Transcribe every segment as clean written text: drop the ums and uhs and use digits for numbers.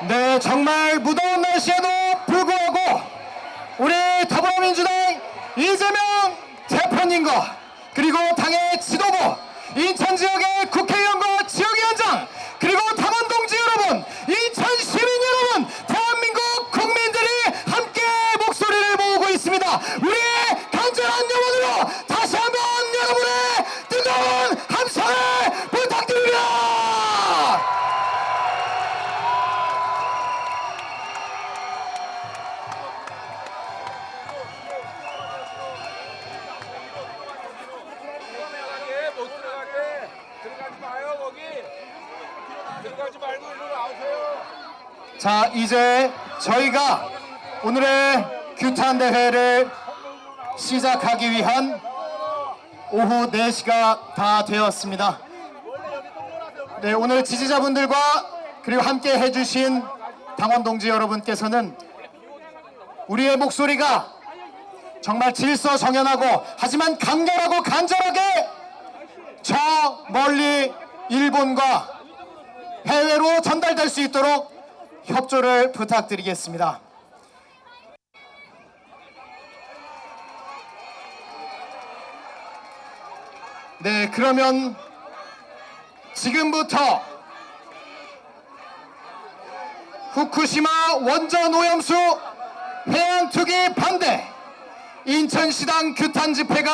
네, 정말 무더운 날씨에도 불구하고 우리 더불어민주당 이재명 대표님과 그리고 당의 지도부, 인천 지역의 국회의원과 지역위원장, 그리고 당원 동지 여러분, 인천 시민 여러분, 대한민국 국민들이 함께 목소리를 모으고 있습니다. 우리의 간절한 염원으로 다시 한번 여러분의 뜨거운 함성을 부탁드립니다. 들어가지 말고 일로 나오세요. 자, 이제 저희가 오늘의 규탄 대회를 시작하기 위한 오후 4시가 다 되었습니다. 네, 오늘 지지자분들과 그리고 함께 해주신 당원 동지 여러분께서는 우리의 목소리가 정말 질서정연하고 하지만 강렬하고 간절하게 저 멀리 일본과 해외로 전달될 수 있도록 협조를 부탁드리겠습니다. 네, 그러면 지금부터 후쿠시마 원전 오염수 해양 투기 반대 인천시당 규탄 집회가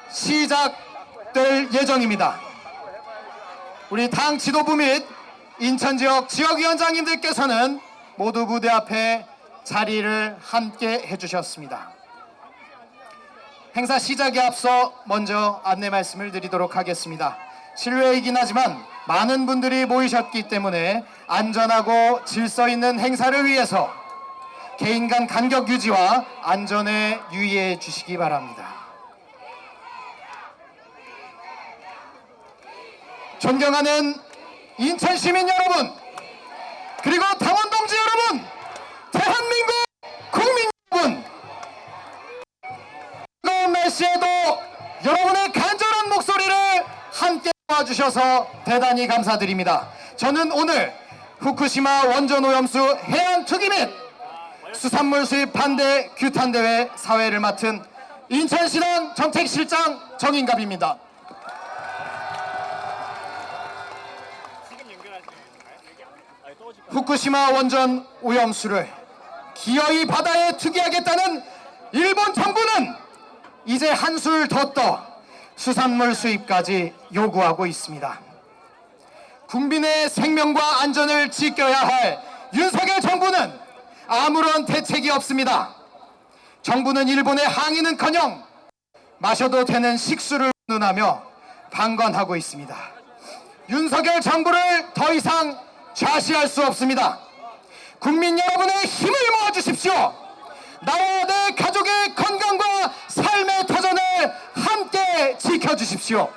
시작될 예정입니다. 우리 당 지도부 및 인천 지역 지역위원장님들께서는 모두 무대 앞에 자리를 함께 해주셨습니다. 행사 시작에 앞서 먼저 안내 말씀을 드리도록 하겠습니다. 실외이긴 하지만 많은 분들이 모이셨기 때문에 안전하고 질서 있는 행사를 위해서 개인 간 간격 유지와 안전에 유의해 주시기 바랍니다. 존경하는 인천 시민 여러분, 그리고 당원 동지 여러분, 대한민국 국민 여러분, 뜨거운 날씨에도 여러분의 간절한 목소리를 함께 모아주셔서 대단히 감사드립니다. 저는 오늘 후쿠시마 원전 오염수 해양 투기 및 수산물 수입 반대 규탄 대회 사회를 맡은 인천시당 정책실장 정인갑입니다. 후쿠시마 원전 오염수를 기어이 바다에 투기하겠다는 일본 정부는 이제 한술 더 떠 수산물 수입까지 요구하고 있습니다. 국민의 생명과 안전을 지켜야 할 윤석열 정부는 아무런 대책이 없습니다. 정부는 일본의 항의는커녕 마셔도 되는 식수를 운운하며 방관하고 있습니다. 윤석열 정부를 더 이상 좌시할 수 없습니다. 국민 여러분의 힘을 모아주십시오. 나와 내 가족의 건강과 삶의 터전을 함께 지켜주십시오.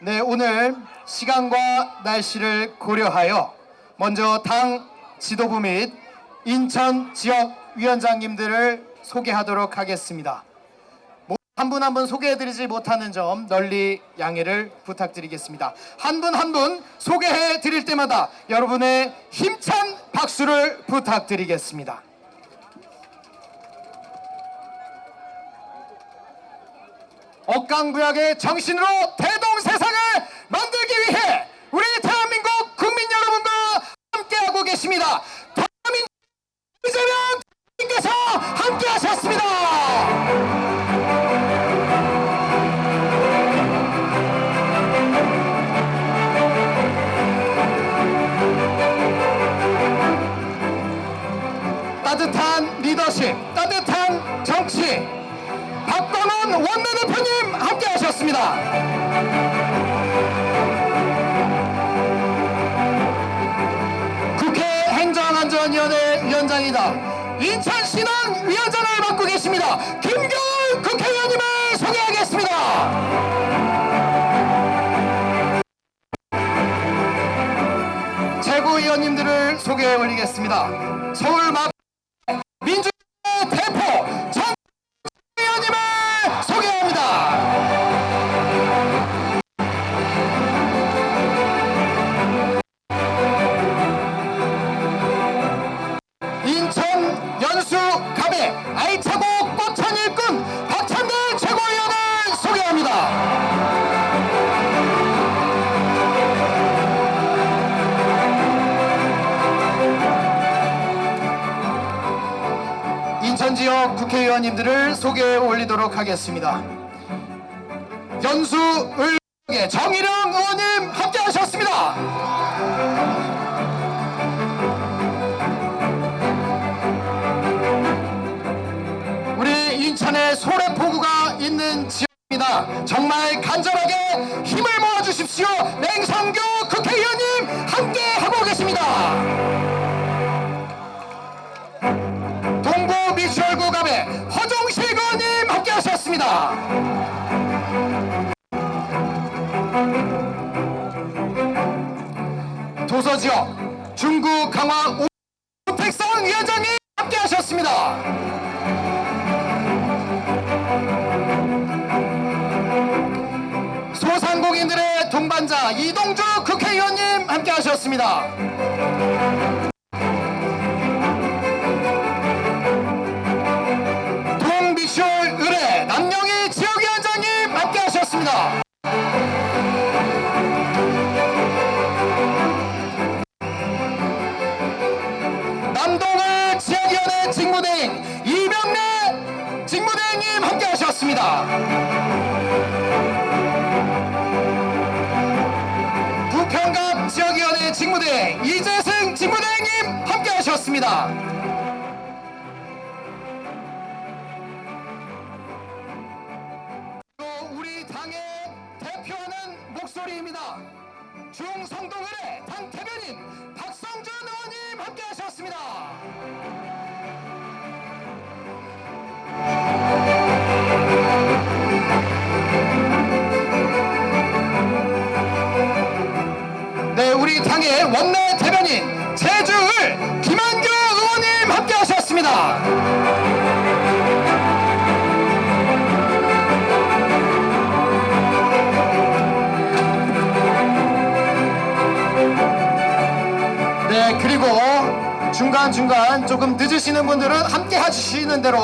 네, 오늘 시간과 날씨를 고려하여 먼저 당 지도부 및 인천 지역 위원장님들을 소개하도록 하겠습니다. 한 분 한 분 소개해드리지 못하는 점 널리 양해를 부탁드리겠습니다. 한 분 한 분 소개해드릴 때마다 여러분의 힘찬 박수를 부탁드리겠습니다. 억강부약의 정신으로 대동세상을 만들기 위해 우리 대한민국 국민 여러분과 함께하고 계십니다. 대한민국 이재명 대표님께서 함께하셨습니다. 따뜻한 리더십, 따뜻한 정치, 박광원 원내대표님 함께 하셨습니다. 국회 행정안전위원회 위원장이다 인천시당 위원장을 맡고 계십니다. 김겨울 국회의원님을 소개하겠습니다. 최고위원님들을 소개해 올리겠습니다. 서울 민주당 대표 정 의원님을 소개합니다. 이어서 국회의원님들을 소개해 올리도록 하겠습니다. 연수을의 정일영 의원님 함께하셨습니다. 우리 인천에 소래포구가 있는 지역입니다. 정말 간절하게 힘을 모아주십시오. 맹성규 국회의원님 함께하고 계십니다. 동부 미추홀구갑의 허종식 의원님 함께하셨습니다. 도서지역 중구 강화 오택상 위원장님 함께하셨습니다. 소상공인들의 동반자 이동주 국회의원님 함께하셨습니다. 동미쇼 의뢰 남영희 지역위원장님 함께하셨습니다. 남동을 지역위원회 직무대행 이병래 직무대행님 함께하셨습니다. 부평갑 지역위원회 직무대행 이재승 직무대행님 함께하셨습니다. 우리 당의 대표하는 목소리입니다. 중성동을의 당 대변인 박성준 의원님 함께하셨습니다. 네, 우리 당의 원내 대변인 제주을 김한규 의원님 함께하셨습니다. 네, 그리고 중간중간 조금 늦으시는 분들은 함께 하시는 대로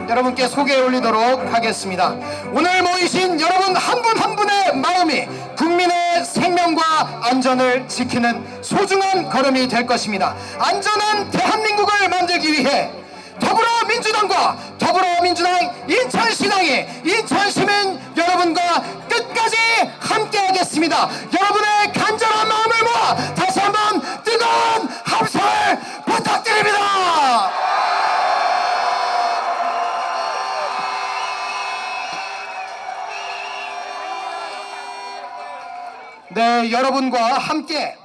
여러분께 소개해 올리도록 하겠습니다. 오늘 모이신 여러분 한 분 한 분의 마음이 국민의 생명과 안전을 지키는 소중한 걸음이 될 것입니다. 안전한 대한민국을 만들기 위해 더불어민주당과 더불어민주당 인천시당이 인천시민 여러분과 끝까지 함께하겠습니다. 여러분의 간절한 마음을 모아 다시 한번 뜨거운 함성을 부탁드립니다. 네, 여러분과 함께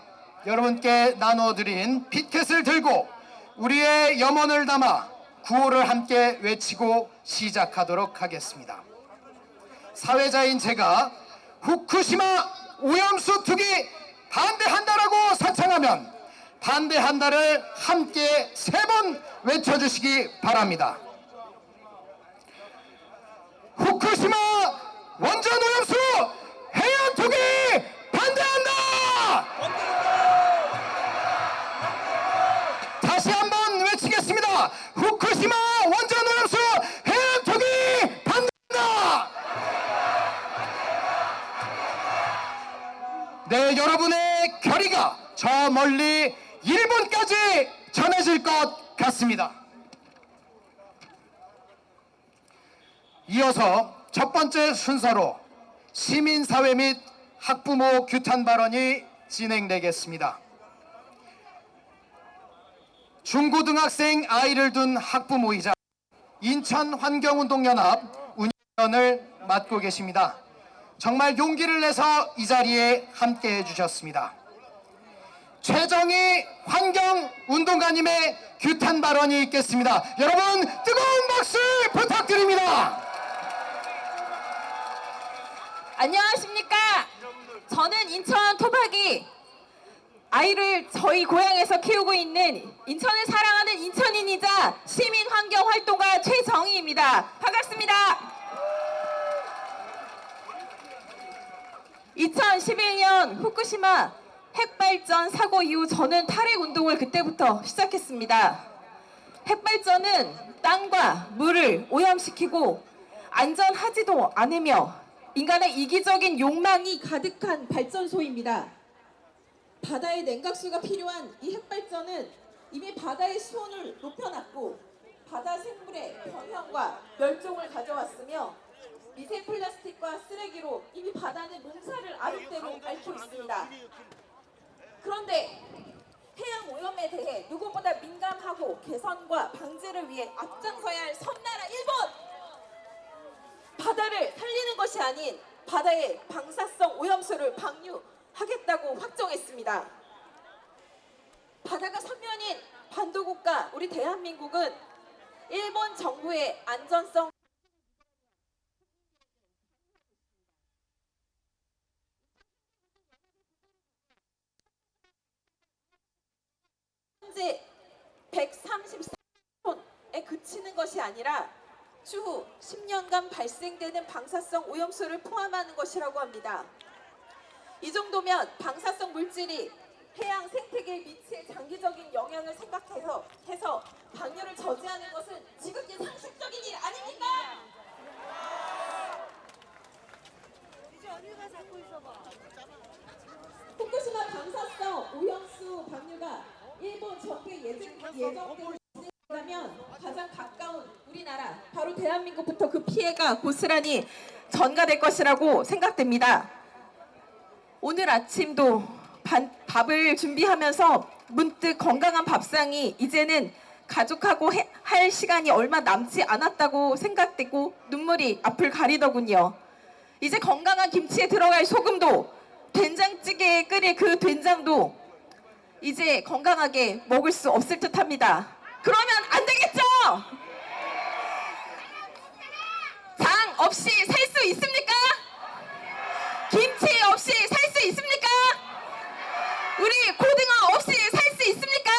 여러분께 나눠드린 피켓을 들고 우리의 염원을 담아 구호를 함께 외치고 시작하도록 하겠습니다. 사회자인 제가 후쿠시마 오염수 투기 반대한다라고 선창하면 반대한다를 함께 3번 외쳐주시기 바랍니다. 후쿠시마 원전 오염수 해양 투기 반대한다! 다시 한번 외치겠습니다. 후쿠시마 원전 오염수 해양 투기 반대한다! 네, 여러분의 결의가 저 멀리 일본까지 전해질 것 같습니다. 이어서 첫 번째 순서로 시민사회 및 학부모 규탄 발언이 진행되겠습니다. 중고등학생 아이를 둔 학부모이자 인천환경운동연합 운영위원을 맡고 계십니다. 정말 용기를 내서 이 자리에 함께해 주셨습니다. 최정희 환경운동가님의 규탄 발언이 있겠습니다. 여러분 뜨거운 박수 부탁드립니다. 안녕하십니까. 저는 인천 토박이 아이를 저희 고향에서 키우고 있는 인천을 사랑하는 인천인이자 시민환경활동가 최정희입니다. 반갑습니다. 2011년 후쿠시마 핵발전 사고 이후 저는 탈핵운동을 그때부터 시작했습니다. 핵발전은 땅과 물을 오염시키고 안전하지도 않으며 인간의 이기적인 욕망이 가득한 발전소입니다. 바다의 냉각수가 필요한 이 핵발전은 이미 바다의 수온을 높여놨고 바다 생물의 병현과 멸종을 가져왔으며 미세 플라스틱과 쓰레기로 이미 바다는 몸살을 아랫대로 앓고 있습니다. 그런데 해양 오염에 대해 누구보다 민감하고 개선과 방지를 위해 앞장서야 할 섬나라 일본! 바다를 살리는 것이 아닌 바다의 방사성 오염수를 방류하겠다고 확정했습니다. 바다가 서면인 반도국가 우리 대한민국은 일본 정부의 안전성 현재 133톤에 그치는 것이 아니라 추후 10년간 발생되는 방사성 오염수를 포함하는 것이라고 합니다. 이 정도면 방사성 물질이 해양 생태계에 미칠 장기적인 영향을 생각해서 방류를 저지하는 것은 지극히 상식적인 일 아닙니까? 후쿠시마 방사성 오염수 방류가 일본 정부의 예정대로 진행된다면 가장 가까운 우리나라 바로 대한민국부터 그 피해가 고스란히 전가될 것이라고 생각됩니다. 오늘 아침도 밥을 준비하면서 문득 건강한 밥상이 이제는 가족하고 할 시간이 얼마 남지 않았다고 생각되고 눈물이 앞을 가리더군요. 이제 건강한 김치에 들어갈 소금도 된장찌개에 끓일 그 된장도 이제 건강하게 먹을 수 없을 듯합니다. 그러면 안 되겠죠? 장 없이 살 수 있습니까? 김치 없이 살 수 있습니까? 우리 고등어 없이 살 수 있습니까?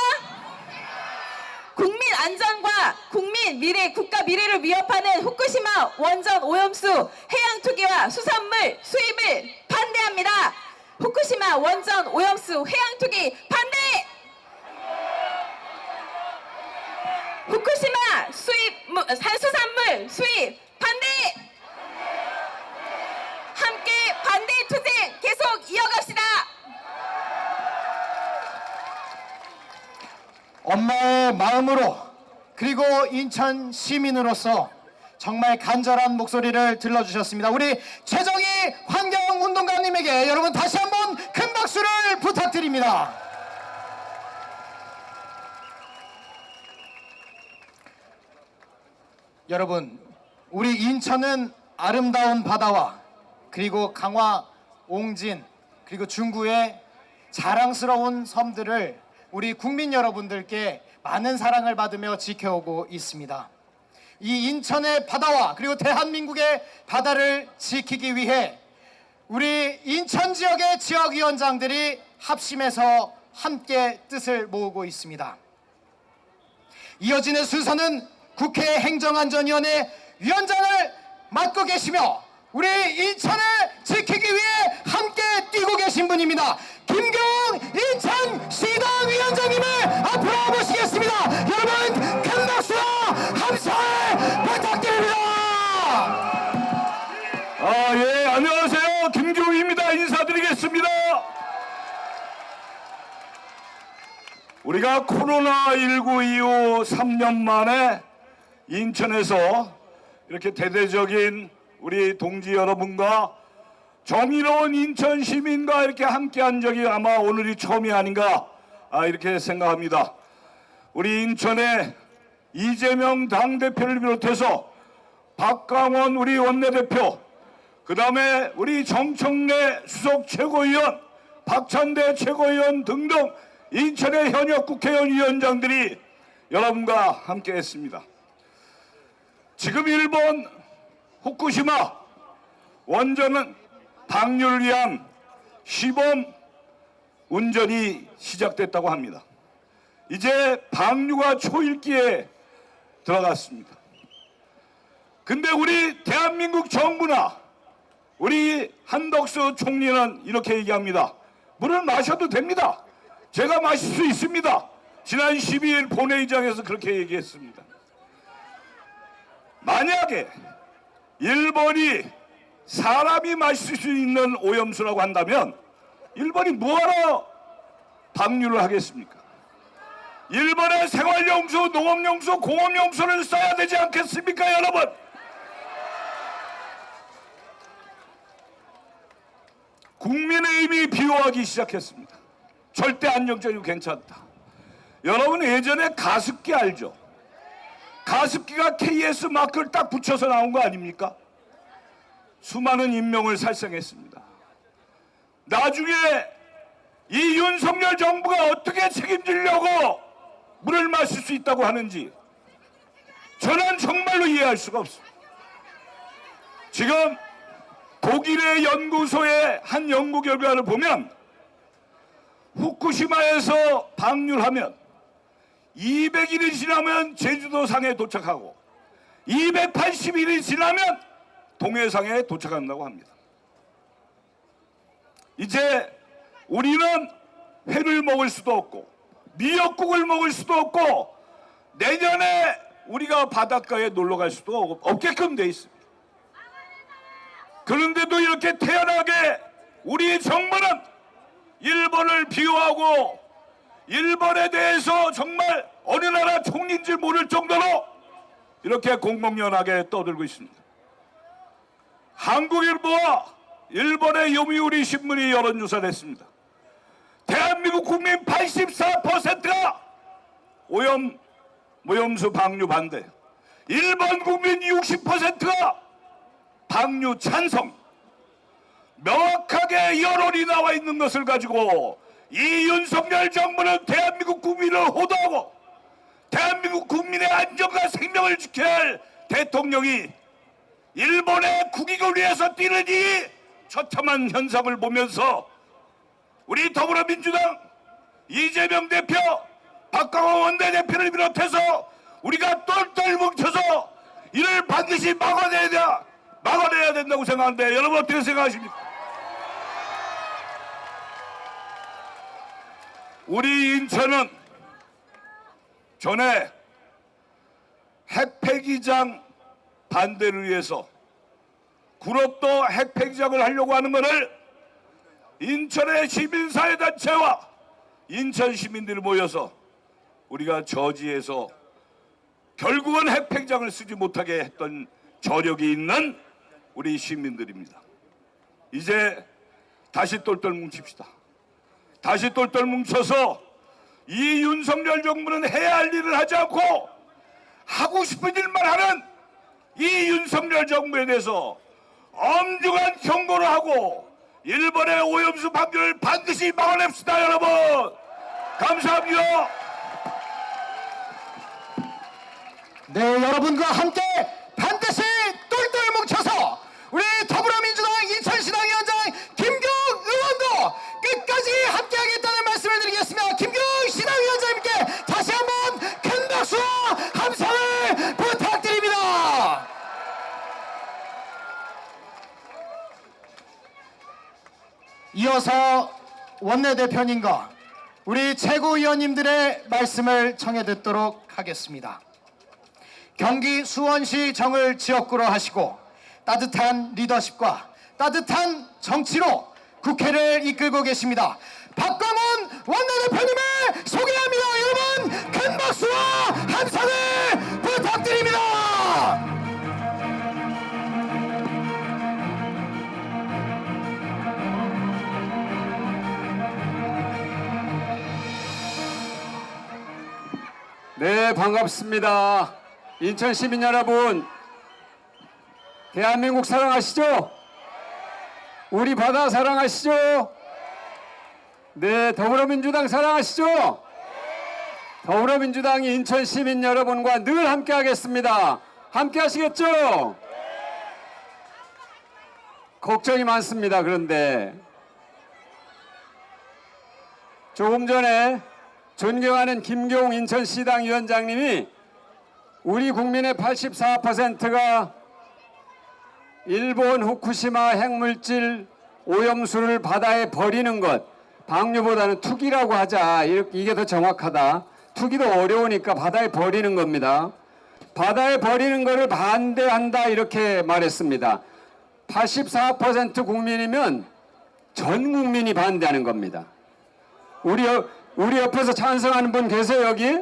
국민 안전과 국민 미래, 국가 미래를 위협하는 후쿠시마 원전 오염수 해양 투기와 수산물 수입을 반대합니다. 후쿠시마 원전 오염수 해양 투기 반대! 후쿠시마 수산물 수입 반대! 함께 반대 투쟁 계속 이어갑시다. 엄마의 마음으로 그리고 인천 시민으로서 정말 간절한 목소리를 들려주셨습니다. 우리 최정희 환경운동가님에게 여러분 다시 한번 큰 박수를 부탁드립니다. 여러분, 우리 인천은 아름다운 바다와 그리고 강화, 옹진, 그리고 중구의 자랑스러운 섬들을 우리 국민 여러분들께 많은 사랑을 받으며 지켜오고 있습니다. 이 인천의 바다와 그리고 대한민국의 바다를 지키기 위해 우리 인천 지역의 지역위원장들이 합심해서 함께 뜻을 모으고 있습니다. 이어지는 순서는 국회 행정안전위원회 위원장을 맡고 계시며 우리 인천을 지키기 위해 함께 뛰고 계신 분입니다. 김경 인천시당 위원장님을 앞으로 모시겠습니다. 여러분 큰 박수와 함성 부탁드립니다. 예, 안녕하세요. 김경희입니다. 인사드리겠습니다. 우리가 코로나19 이후 3년 만에 인천에서 이렇게 대대적인 우리 동지 여러분과 정의로운 인천 시민과 이렇게 함께한 적이 아마 오늘이 처음이 아닌가 이렇게 생각합니다. 우리 인천의 이재명 당대표를 비롯해서 박강원 우리 원내대표, 그 다음에 우리 정청래 수석 최고위원, 박찬대 최고위원 등등 인천의 현역 국회의원 위원장들이 여러분과 함께했습니다. 지금 일본 후쿠시마 원전은 방류를 위한 시범 운전이 시작됐다고 합니다. 이제 방류가 초읽기에 들어갔습니다. 근데 우리 대한민국 정부나 우리 한덕수 총리는 이렇게 얘기합니다. 물을 마셔도 됩니다. 제가 마실 수 있습니다. 지난 12일 본회의장에서 그렇게 얘기했습니다. 만약에 일본이 사람이 마실 수 있는 오염수라고 한다면 일본이 뭐하러 방류를 하겠습니까? 일본의 생활용수, 농업용수, 공업용수를 써야 되지 않겠습니까, 여러분? 국민의힘이 비호하기 시작했습니다. 절대 안정적이고 괜찮다. 여러분 예전에 가습기 알죠? 가습기가 KS 마크를 딱 붙여서 나온 거 아닙니까? 수많은 인명을 살생했습니다. 나중에 이 윤석열 정부가 어떻게 책임지려고 물을 마실 수 있다고 하는지 저는 정말로 이해할 수가 없습니다. 지금 독일의 연구소의 한 연구 결과를 보면 후쿠시마에서 방류하면 200일이 지나면 제주도상에 도착하고 280일이 지나면 동해상에 도착한다고 합니다. 이제 우리는 회를 먹을 수도 없고 미역국을 먹을 수도 없고 내년에 우리가 바닷가에 놀러 갈 수도 없게끔 돼 있습니다. 그런데도 이렇게 태연하게 우리 정부는 일본을 비호하고 일본에 대해서 정말 어느 나라 총리인지 모를 정도로 이렇게 공공연하게 떠들고 있습니다. 한국일보와 일본의 요미우리 신문이 여론조사를 했습니다. 대한민국 국민 84%가 오염수 방류 반대, 일본 국민 60%가 방류 찬성. 명확하게 여론이 나와 있는 것을 가지고 이 윤석열 정부는 대한민국 국민을 호도하고 대한민국 국민의 안전과 생명을 지켜야 할 대통령이 일본의 국익을 위해서 뛰는 이 처참한 현상을 보면서 우리 더불어민주당 이재명 대표, 박강원 원내대표를 비롯해서 우리가 똘똘 뭉쳐서 이를 반드시 막아내야 된다고 생각하는데 여러분 어떻게 생각하십니까? 우리 인천은 전에 핵폐기장 반대를 위해서 구롭도 핵폐기장을 하려고 하는 것을 인천의 시민사회단체와 인천 시민들이 모여서 우리가 저지해서 결국은 핵폐기장을 쓰지 못하게 했던 저력이 있는 우리 시민들입니다. 이제 다시 똘똘 뭉칩시다. 다시 똘똘 뭉쳐서 이 윤석열 정부는 해야 할 일을 하지 않고 하고 싶은 일만 하는 이 윤석열 정부에 대해서 엄중한 경고를 하고 일본의 오염수 방류를 반드시 막아냅시다, 여러분. 감사합니다. 네, 여러분과 함께 반드시 똘똘 뭉쳐서 우리 더불어민주당 인천시당 위원장 김경 의원도 끝까지 함께하겠다는 말씀을 드리겠습니다. 김경 시당 위원장님께 다시 한번 큰 박수와 함성을 부탁드립니다. 이어서 원내대표님과 우리 최고위원님들의 말씀을 청해 듣도록 하겠습니다. 경기 수원시 정을 지역구로 하시고 따뜻한 리더십과 따뜻한 정치로 국회를 이끌고 계십니다. 박광원 원내대표님을 소개합니다. 여러분 큰 박수와 함성을 부탁드립니다. 네, 반갑습니다. 인천 시민 여러분, 대한민국 사랑하시죠? 우리 바다 사랑하시죠? 네, 더불어민주당 사랑하시죠? 더불어민주당 인천 시민 여러분과 늘 함께 하겠습니다. 함께 하시겠죠? 걱정이 많습니다. 그런데 조금 전에 존경하는 김경 인천시당 위원장님이 우리 국민의 84%가 일본 후쿠시마 핵물질 오염수를 바다에 버리는 것, 방류보다는 투기라고 하자. 이게 더 정확하다. 투기도 어려우니까 바다에 버리는 겁니다. 바다에 버리는 것을 반대한다 이렇게 말했습니다. 84% 국민이면 전 국민이 반대하는 겁니다. 우리 옆에서 찬성하는 분 계세요 여기?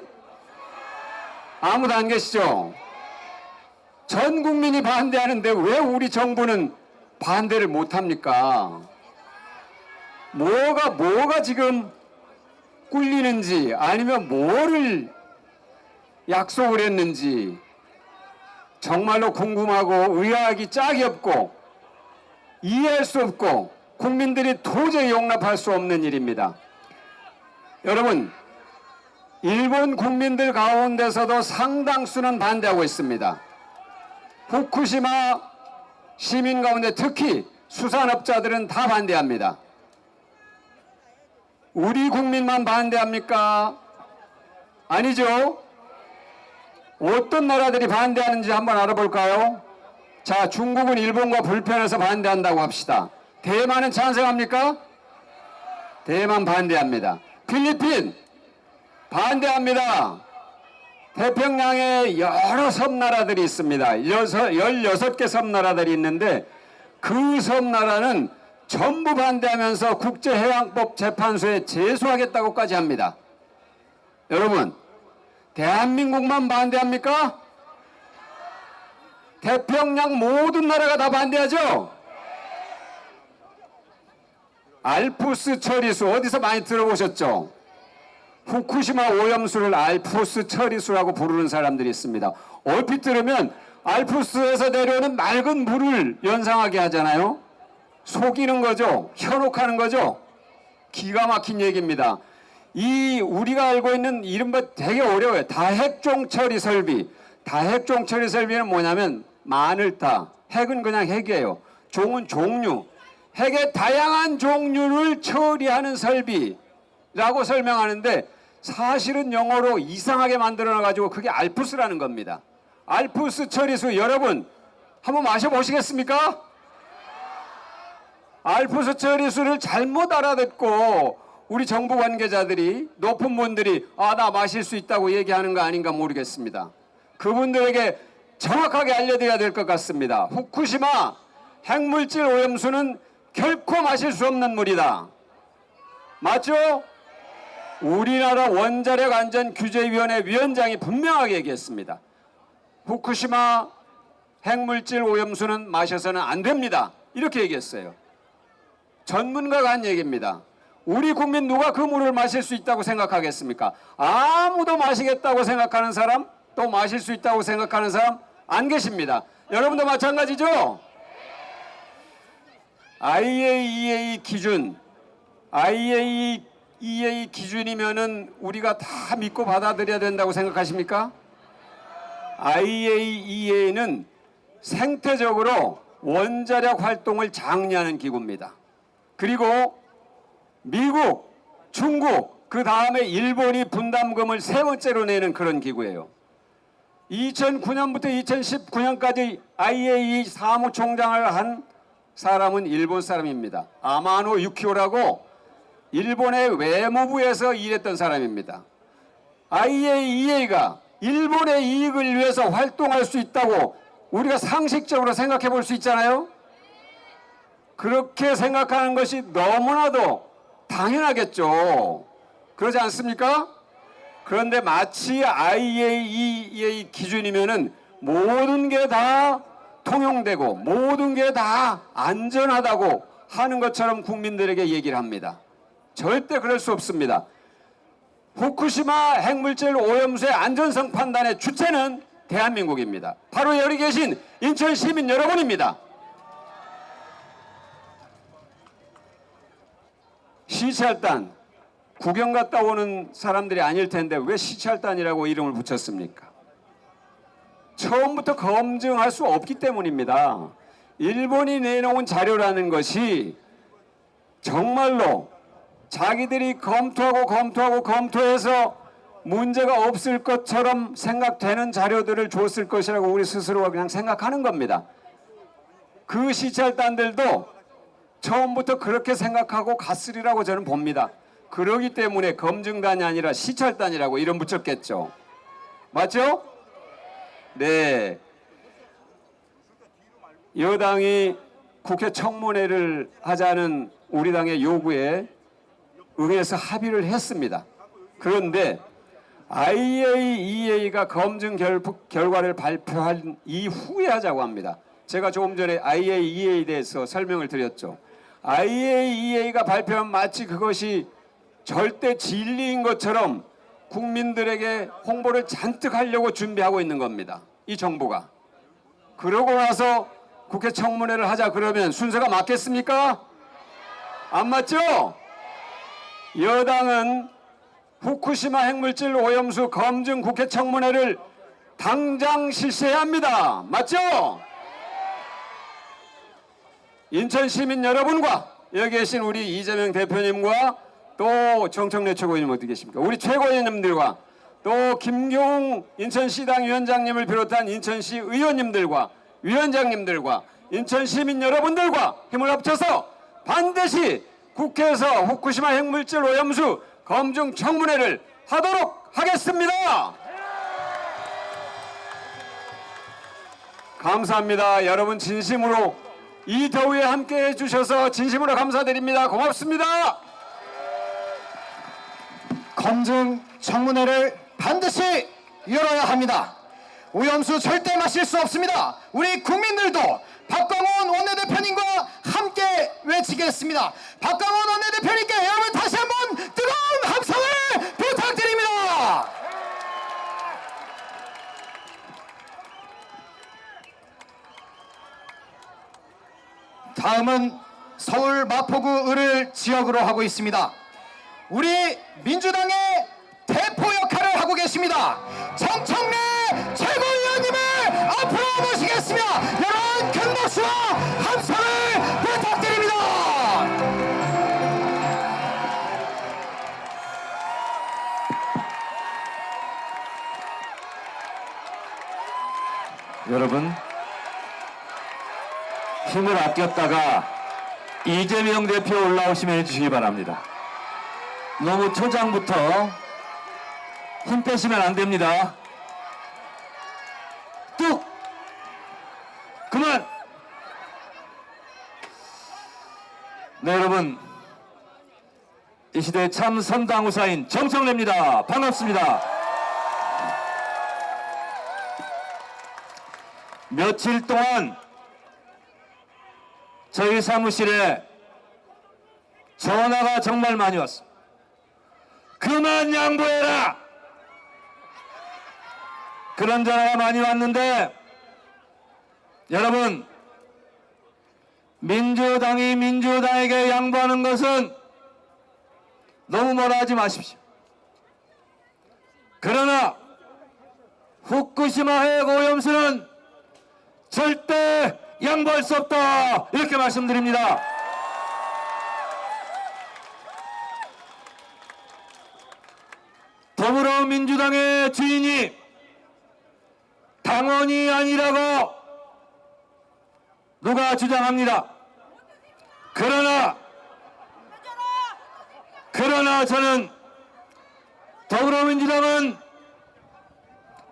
아무도 안 계시죠? 전 국민이 반대하는데 왜 우리 정부는 반대를 못합니까? 뭐가 지금 꿀리는지 아니면 뭐를 약속을 했는지 정말로 궁금하고 의아하기 짝이 없고 이해할 수 없고 국민들이 도저히 용납할 수 없는 일입니다. 여러분, 일본 국민들 가운데서도 상당수는 반대하고 있습니다. 후쿠시마 시민 가운데 특히 수산업자들은 다 반대합니다. 우리 국민만 반대합니까? 아니죠. 어떤 나라들이 반대하는지 한번 알아볼까요? 자, 중국은 일본과 불편해서 반대한다고 합시다. 대만은 찬성합니까? 대만 반대합니다. 필리핀 반대합니다. 태평양에 여러 섬나라들이 있습니다. 16개 섬나라들이 있는데 그 섬나라는 전부 반대하면서 국제해양법 재판소에 제소하겠다고까지 합니다. 여러분, 대한민국만 반대합니까? 태평양 모든 나라가 다 반대하죠? 알프스 처리수 어디서 많이 들어보셨죠? 후쿠시마 오염수를 알프스 처리수라고 부르는 사람들이 있습니다. 얼핏 들으면 알프스에서 내려오는 맑은 물을 연상하게 하잖아요. 속이는 거죠. 현혹하는 거죠. 기가 막힌 얘기입니다. 이 우리가 알고 있는 이른바 되게 어려워요. 다핵종 처리 설비. 다핵종 처리 설비는 뭐냐면 마늘타. 핵은 그냥 핵이에요. 종은 종류. 핵의 다양한 종류를 처리하는 설비라고 설명하는데 사실은 영어로 이상하게 만들어놔가지고 그게 알프스라는 겁니다. 알프스 처리수 여러분 한번 마셔보시겠습니까? 알프스 처리수를 잘못 알아듣고 우리 정부 관계자들이 높은 분들이 나 마실 수 있다고 얘기하는 거 아닌가 모르겠습니다. 그분들에게 정확하게 알려드려야 될 것 같습니다. 후쿠시마 핵물질 오염수는 결코 마실 수 없는 물이다. 맞죠? 우리나라 원자력 안전 규제위원회 위원장이 분명하게 얘기했습니다. 후쿠시마 핵물질 오염수는 마셔서는 안 됩니다. 이렇게 얘기했어요. 전문가가 한 얘기입니다. 우리 국민 누가 그 물을 마실 수 있다고 생각하겠습니까? 아무도 마시겠다고 생각하는 사람, 또 마실 수 있다고 생각하는 사람 안 계십니다. 여러분도 마찬가지죠? IAEA 기준이면은 우리가 다 믿고 받아들여야 된다고 생각하십니까? IAEA는 생태적으로 원자력 활동을 장려하는 기구입니다. 그리고 미국, 중국, 그 다음에 일본이 분담금을 세 번째로 내는 그런 기구예요. 2009년부터 2019년까지 IAEA 사무총장을 한 사람은 일본 사람입니다. 아마노 유키오라고 일본의 외무부에서 일했던 사람입니다. IAEA가 일본의 이익을 위해서 활동할 수 있다고 우리가 상식적으로 생각해 볼 수 있잖아요. 그렇게 생각하는 것이 너무나도 당연하겠죠. 그러지 않습니까? 그런데 마치 IAEA 기준이면은 모든 게 다 통용되고 모든 게 다 안전하다고 하는 것처럼 국민들에게 얘기를 합니다. 절대 그럴 수 없습니다. 후쿠시마 핵물질 오염수의 안전성 판단의 주체는 대한민국입니다. 바로 여기 계신 인천 시민 여러분입니다. 시찰단 구경 갔다 오는 사람들이 아닐 텐데 왜 시찰단이라고 이름을 붙였습니까? 처음부터 검증할 수 없기 때문입니다. 일본이 내놓은 자료라는 것이 정말로 자기들이 검토해서 문제가 없을 것처럼 생각되는 자료들을 줬을 것이라고 우리 스스로가 그냥 생각하는 겁니다. 그 시찰단들도 처음부터 그렇게 생각하고 갔으리라고 저는 봅니다. 그러기 때문에 검증단이 아니라 시찰단이라고 이름 붙였겠죠. 맞죠? 네. 여당이 국회 청문회를 하자는 우리 당의 요구에 응해서 합의를 했습니다. 그런데 IAEA가 검증 결과를 발표한 이후에 하자고 합니다. 제가 조금 전에 IAEA에 대해서 설명을 드렸죠. IAEA가 발표한 마치 그것이 절대 진리인 것처럼 국민들에게 홍보를 잔뜩 하려고 준비하고 있는 겁니다. 이 정부가. 그러고 나서 국회 청문회를 하자 그러면 순서가 맞겠습니까? 안 맞죠? 여당은 후쿠시마 핵물질 오염수 검증 국회 청문회를 당장 실시해야 합니다. 맞죠? 인천 시민 여러분과 여기 계신 우리 이재명 대표님과 또 정청래 최고위원님 어디 계십니까? 우리 최고위원님들과 또 김경웅 인천시당 위원장님을 비롯한 인천시 의원님들과 위원장님들과 인천 시민 여러분들과 힘을 합쳐서 반드시 국회에서 후쿠시마 핵물질 오염수 검증 청문회를 하도록 하겠습니다. 감사합니다. 여러분 진심으로 이 더위에 함께해 주셔서 진심으로 감사드립니다. 고맙습니다. 검증 청문회를 반드시 열어야 합니다. 오염수 절대 마실 수 없습니다. 우리 국민들도 박광원 원내대표님과 함께 외치겠습니다. 박광원 원내대표님께 여러분 다시 한번 뜨거운 함성을 부탁드립니다. 다음은 서울 마포구 을을 지역으로 하고 있습니다. 우리 민주당의 대표 역할을 하고 계십니다. 정청래 최고위원님을 앞으로 모시겠습니다. 여러분 큰 박수와 함성을 부탁드립니다. 여러분, 힘을 아꼈다가 이재명 대표 올라오시면 해주시기 바랍니다. 너무 초장부터 힘 빼시면 안 됩니다. 뚝! 그만! 네, 여러분, 이 시대의 참 선당우사인 정청래입니다. 반갑습니다. 며칠 동안 저희 사무실에 전화가 정말 많이 왔습니다. 그만 양보해라! 그런 전화가 많이 왔는데, 여러분, 민주당이 민주당에게 양보하는 것은 너무 뭐라 하지 마십시오. 그러나 후쿠시마 핵 오염수는 절대 양보할 수 없다, 이렇게 말씀드립니다. 더불어민주당의 주인이 당원이 아니라고 누가 주장합니다. 그러나 저는 더불어민주당은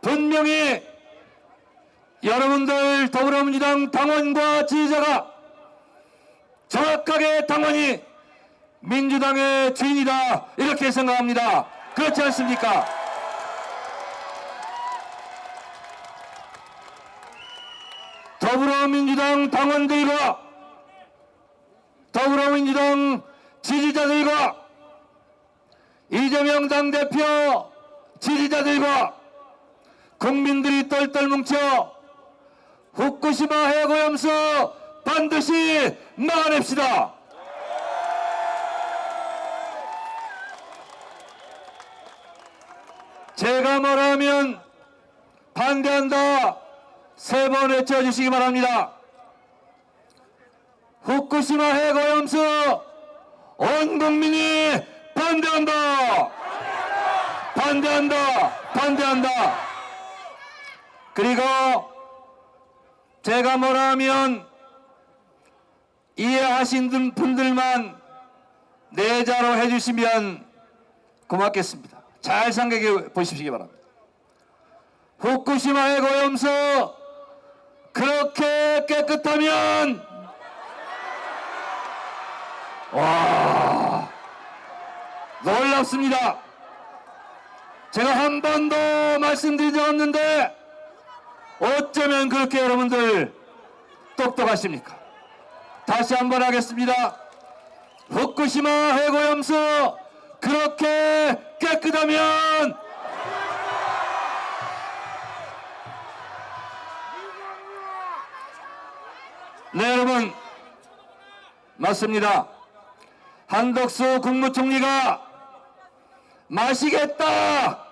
분명히 여러분들 더불어민주당 당원과 지지자가 정확하게 당원이 민주당의 주인이다, 이렇게 생각합니다. 그렇지 않습니까? 더불어민주당 당원들과 더불어민주당 지지자들과 이재명 당대표 지지자들과 국민들이 똘똘 뭉쳐 후쿠시마 핵오염수 반드시 막아냅시다. 제가 뭐라면 반대한다 3번 외쳐주시기 바랍니다. 후쿠시마 핵오염수 온 국민이 반대한다. 반대한다. 그리고 제가 뭐라면 이해하신 분들만 내자로 해주시면 고맙겠습니다. 잘 생각해 보시기 바랍니다. 후쿠시마 핵오염수 그렇게 깨끗하면 와, 놀랍습니다. 제가 한 번도 말씀드린 적 없는데 어쩌면 그렇게 여러분들 똑똑하십니까? 다시 한번 하겠습니다. 후쿠시마 해고염수 그렇게 깨끗하면 네, 여러분, 맞습니다. 한덕수 국무총리가 마시겠다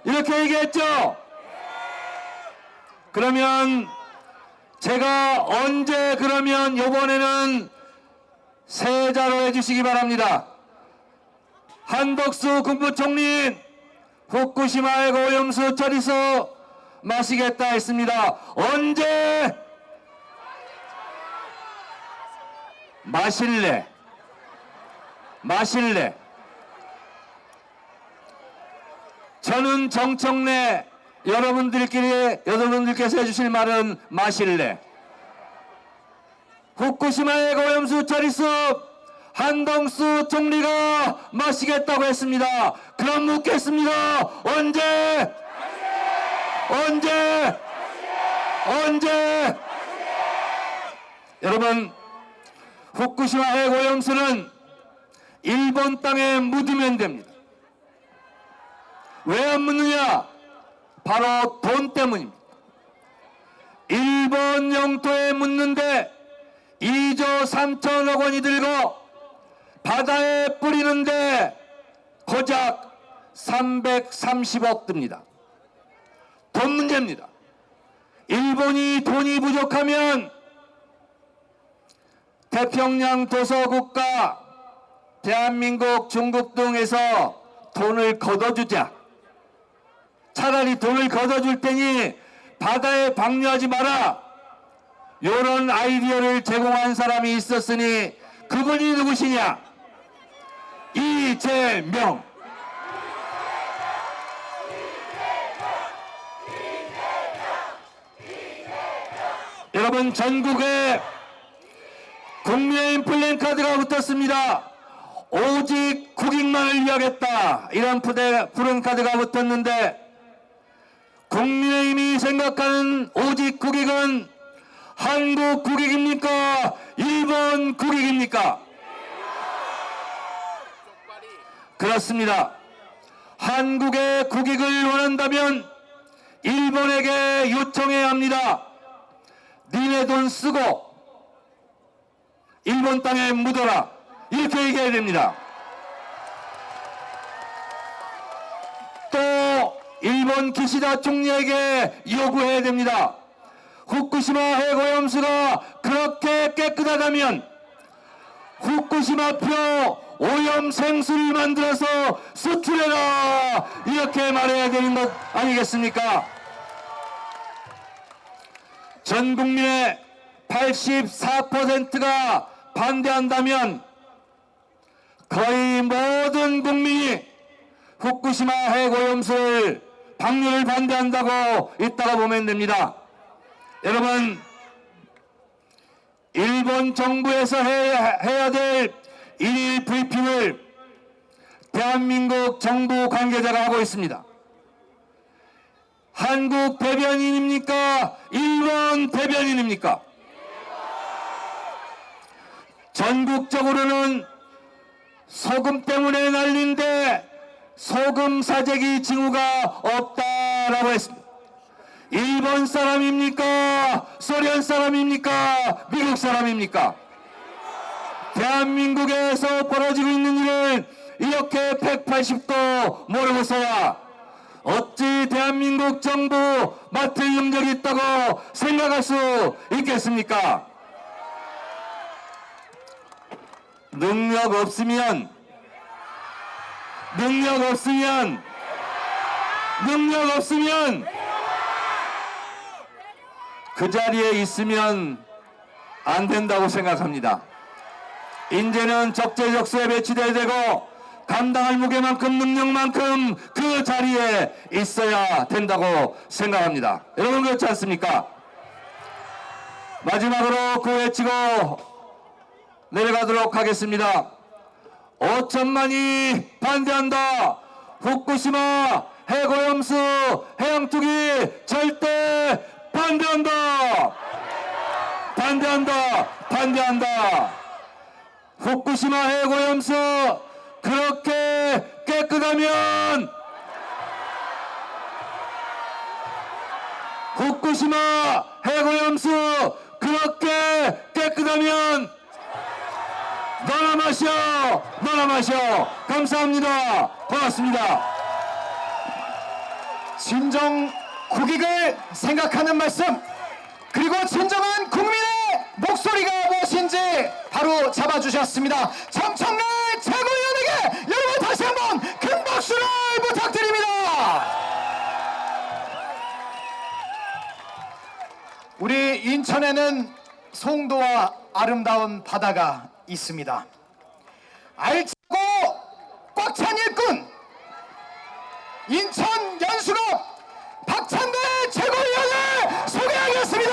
이렇게 얘기했죠. 그러면 제가 언제 그러면 이번에는 세자로 해주시기 바랍니다. 한덕수 국무총리 후쿠시마 해고염수 처리수 마시겠다 했습니다. 언제 마실래? 저는 정청래 여러분들께서 해주실 말은 마실래. 후쿠시마 해고염수 처리수 한덕수 총리가 마시겠다고 했습니다. 그럼 묻겠습니다. 언제? 여러분, 후쿠시마 해고염수는 일본 땅에 묻으면 됩니다. 왜 안 묻느냐? 바로 돈 때문입니다. 일본 영토에 묻는데 2조 3천억 원이 들고 바다에 뿌리는데 고작 330억 듭니다. 돈 문제입니다. 일본이 돈이 부족하면 태평양 도서국가 대한민국, 중국 등에서 돈을 걷어주자. 차라리 돈을 걷어줄 테니 바다에 방류하지 마라. 이런 아이디어를 제공한 사람이 있었으니 그분이 누구시냐? 이재명. 여러분, 전국에 국민의힘 플랜카드가 붙었습니다. 오직 국익만을 위하겠다. 이런 플랜카드가 붙었는데 국민의힘이 생각하는 오직 국익은 한국 국익입니까? 일본 국익입니까? 그렇습니다. 한국의 국익을 원한다면 일본에게 요청해야 합니다. 니네 돈 쓰고 일본 땅에 묻어라. 이렇게 얘기해야 됩니다. 또 일본 기시다 총리에게 요구해야 됩니다. 후쿠시마 해고염수가 그렇게 깨끗하다면 후쿠시마표 오염 생수를 만들어서 수출해라. 이렇게 말해야 되는 것 아니겠습니까? 전 국민의 84%가 반대한다면 거의 모든 국민이 후쿠시마 해고염수를 방류를 반대한다고 있다고 보면 됩니다. 여러분, 일본 정부에서 해야 될 일일 브리핑을 대한민국 정부 관계자가 하고 있습니다. 한국 대변인입니까? 일본 대변인입니까? 전국적으로는 소금 때문에 난리인데 소금 사재기 징후가 없다라고 했습니다. 일본 사람입니까? 소련 사람입니까? 미국 사람입니까? 대한민국에서 벌어지고 있는 일을 이렇게 180도 모르고서야 어찌 대한민국 정부 맡을 능력이 있다고 생각할 수 있겠습니까? 능력 없으면 그 자리에 있으면 안 된다고 생각합니다. 이제는 적재적소에 배치돼야 되고 감당할 무게만큼 능력만큼 그 자리에 있어야 된다고 생각합니다. 여러분, 그렇지 않습니까? 마지막으로 그 외치고 내려가도록 하겠습니다. 5천만이 반대한다. 후쿠시마 해고염수 해양투기 절대 반대한다. 반대한다. 반대한다. 후쿠시마 해고염수 그렇게 깨끗하면 후쿠시마 해고염수 그렇게 깨끗하면 너나 마셔, 너나 마셔. 감사합니다. 고맙습니다. 진정 국익을 생각하는 말씀, 그리고 진정한 국민의 목소리가 무엇인지 바로 잡아주셨습니다. 정청래 최고위원에게 여러분 다시 한번 큰 박수를 부탁드립니다. 우리 인천에는 송도와 아름다운 바다가 있습니다. 알차고 꽉 찬 일꾼, 인천 연수갑 박찬대 최고위원을 소개하겠습니다.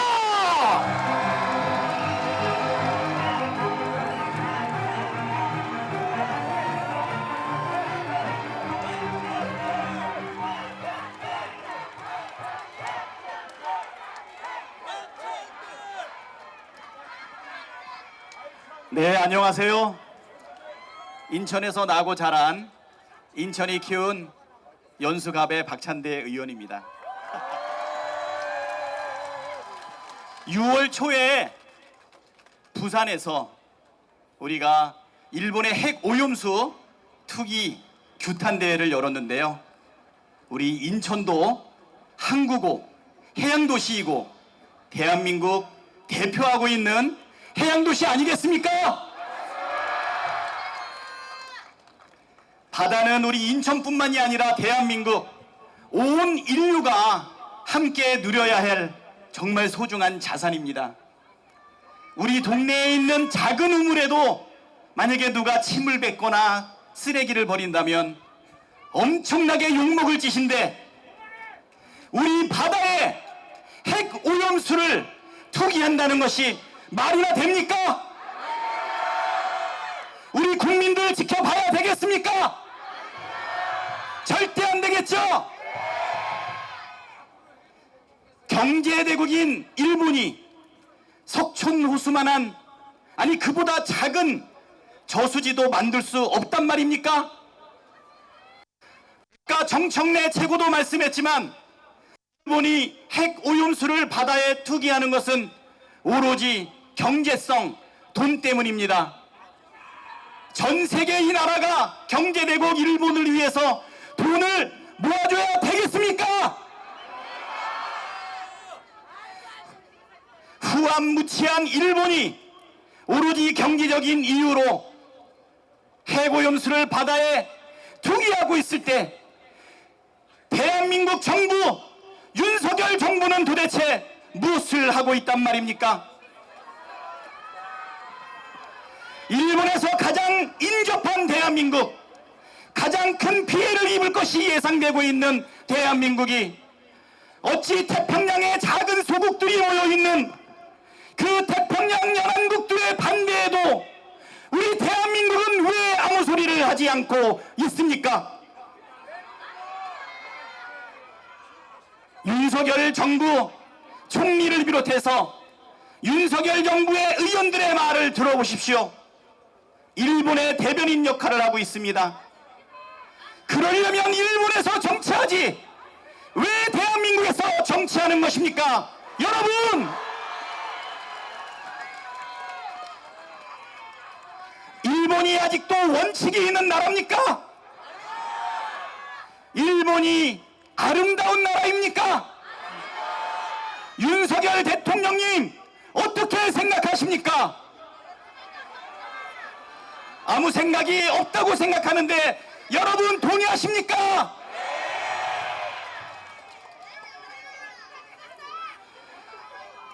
네, 안녕하세요. 인천에서 나고 자란 인천이 키운 연수갑의 박찬대 의원입니다. 6월 초에 부산에서 우리가 일본의 핵 오염수 투기 규탄 대회를 열었는데요. 우리 인천도 항구고 해양도시이고 대한민국 대표하고 있는 해양도시 아니겠습니까? 바다는 우리 인천뿐만이 아니라 대한민국 온 인류가 함께 누려야 할 정말 소중한 자산입니다. 우리 동네에 있는 작은 우물에도 만약에 누가 침을 뱉거나 쓰레기를 버린다면 엄청나게 욕먹을 짓인데, 우리 바다에 핵 오염수를 투기한다는 것이 말이나 됩니까? 우리 국민들 지켜봐야 되겠습니까? 절대 안 되겠죠? 경제대국인 일본이 석촌 호수만한, 아니 그보다 작은 저수지도 만들 수 없단 말입니까? 아까 정청래 최고도 말씀했지만 일본이 핵 오염수를 바다에 투기하는 것은 오로지 경제성, 돈 때문입니다. 전 세계 이 나라가 경제대국 일본을 위해서 돈을 모아줘야 되겠습니까? 후한무치한 일본이 오로지 경제적인 이유로 핵오염수를 바다에 투기하고 있을 때 대한민국 정부, 윤석열 정부는 도대체 무엇을 하고 있단 말입니까? 일본에서 가장 인접한 대한민국, 가장 큰 피해를 입을 것이 예상되고 있는 대한민국이 어찌 태평양의 작은 소국들이 모여있는 그 태평양 연안국들의 반대에도 우리 대한민국은 왜 아무 소리를 하지 않고 있습니까? 윤석열 정부 총리를 비롯해서 윤석열 정부의 의원들의 말을 들어보십시오. 일본의 대변인 역할을 하고 있습니다. 그러려면 일본에서 정치하지 왜 대한민국에서 정치하는 것입니까? 여러분! 일본이 아직도 원칙이 있는 나라입니까? 일본이 아름다운 나라입니까? 윤석열 대통령님 어떻게 생각하십니까? 아무 생각이 없다고 생각하는데 여러분 동의하십니까?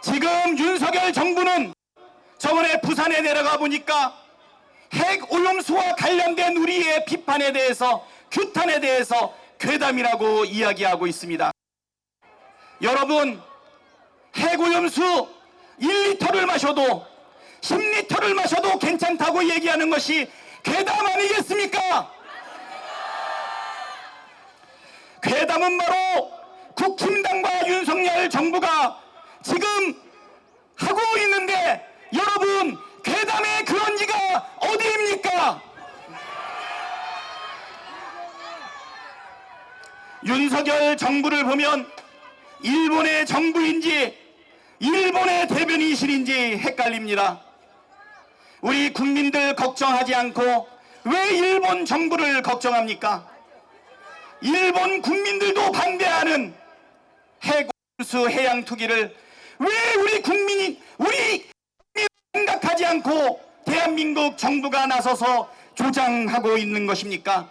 지금 윤석열 정부는 저번에 부산에 내려가 보니까 핵 오염수와 관련된 우리의 비판에 대해서, 규탄에 대해서 괴담이라고 이야기하고 있습니다. 여러분, 핵 오염수 1리터를 마셔도 10리터를 마셔도 괜찮다고 얘기하는 것이 괴담 아니겠습니까? 괴담 사람은 바로 국힘당과 윤석열 정부가 지금 하고 있는데, 여러분 괴담의 근원지가 어디입니까? 윤석열 정부를 보면 일본의 정부인지 일본의 대변인실인지 헷갈립니다. 우리 국민들 걱정하지 않고 왜 일본 정부를 걱정합니까? 일본 국민들도 반대하는 해군수 해양 투기를 왜 우리 국민이 생각하지 않고 대한민국 정부가 나서서 조장하고 있는 것입니까?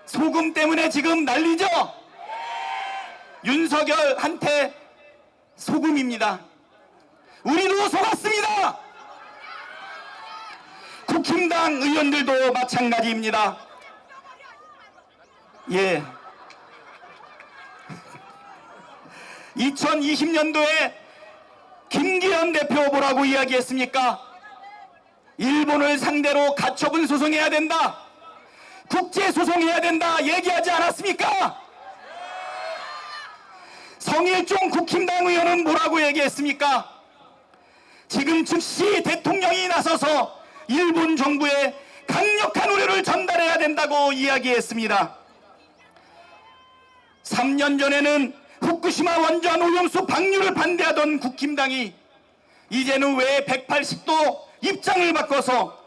소금 때문에 지금 난리죠? 윤석열한테 소금입니다. 우리도 속았습니다. 국힘당 의원들도 마찬가지입니다. 예. 2020년도에 김기현 대표 뭐라고 이야기했습니까? 일본을 상대로 가처분 소송해야 된다, 국제 소송해야 된다 얘기하지 않았습니까? 성일종 국힘당 의원은 뭐라고 얘기했습니까? 지금 즉시 대통령이 나서서 일본 정부에 강력한 우려를 전달해야 된다고 이야기했습니다. 3년 전에는 후쿠시마 원전 오염수 방류를 반대하던 국힘당이 이제는 왜 180도 입장을 바꿔서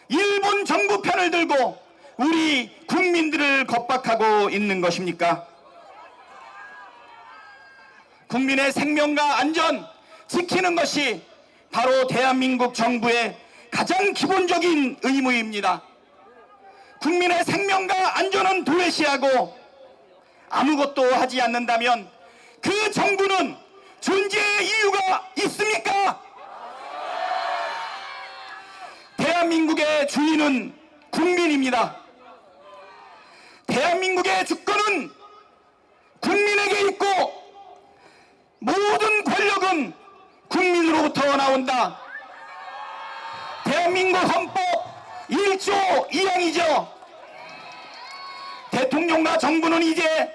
일본 정부 편을 들고 우리 국민들을 겁박하고 있는 것입니까? 국민의 생명과 안전 지키는 것이 바로 대한민국 정부의 가장 기본적인 의무입니다. 국민의 생명과 안전은 도외시하고 아무것도 하지 않는다면 그 정부는 존재의 이유가 있습니까? 대한민국의 주인은 국민입니다. 대한민국의 주권은 국민에게 있고 모든 권력은 국민으로부터 나온다. 대한민국 헌법 1조 2항이죠. 대통령과 정부는 이제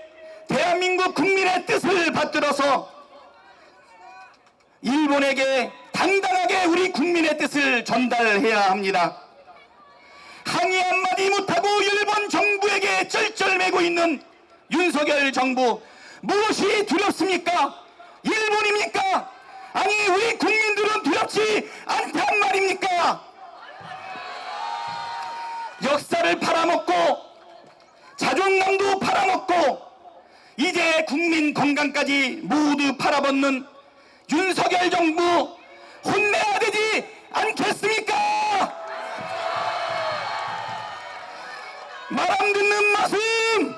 대한민국 국민의 뜻을 받들어서 일본에게 당당하게 우리 국민의 뜻을 전달해야 합니다. 항의 한마디 못하고 일본 정부에게 쩔쩔매고 있는 윤석열 정부, 무엇이 두렵습니까? 일본입니까? 아니 우리 국민들은 두렵지 않단 말입니까? 역사를 팔아먹고 자존감도 팔아먹고 이제 국민 건강까지 모두 팔아먹는 윤석열 정부 혼내야 되지 않겠습니까? 말 안 듣는 맛은,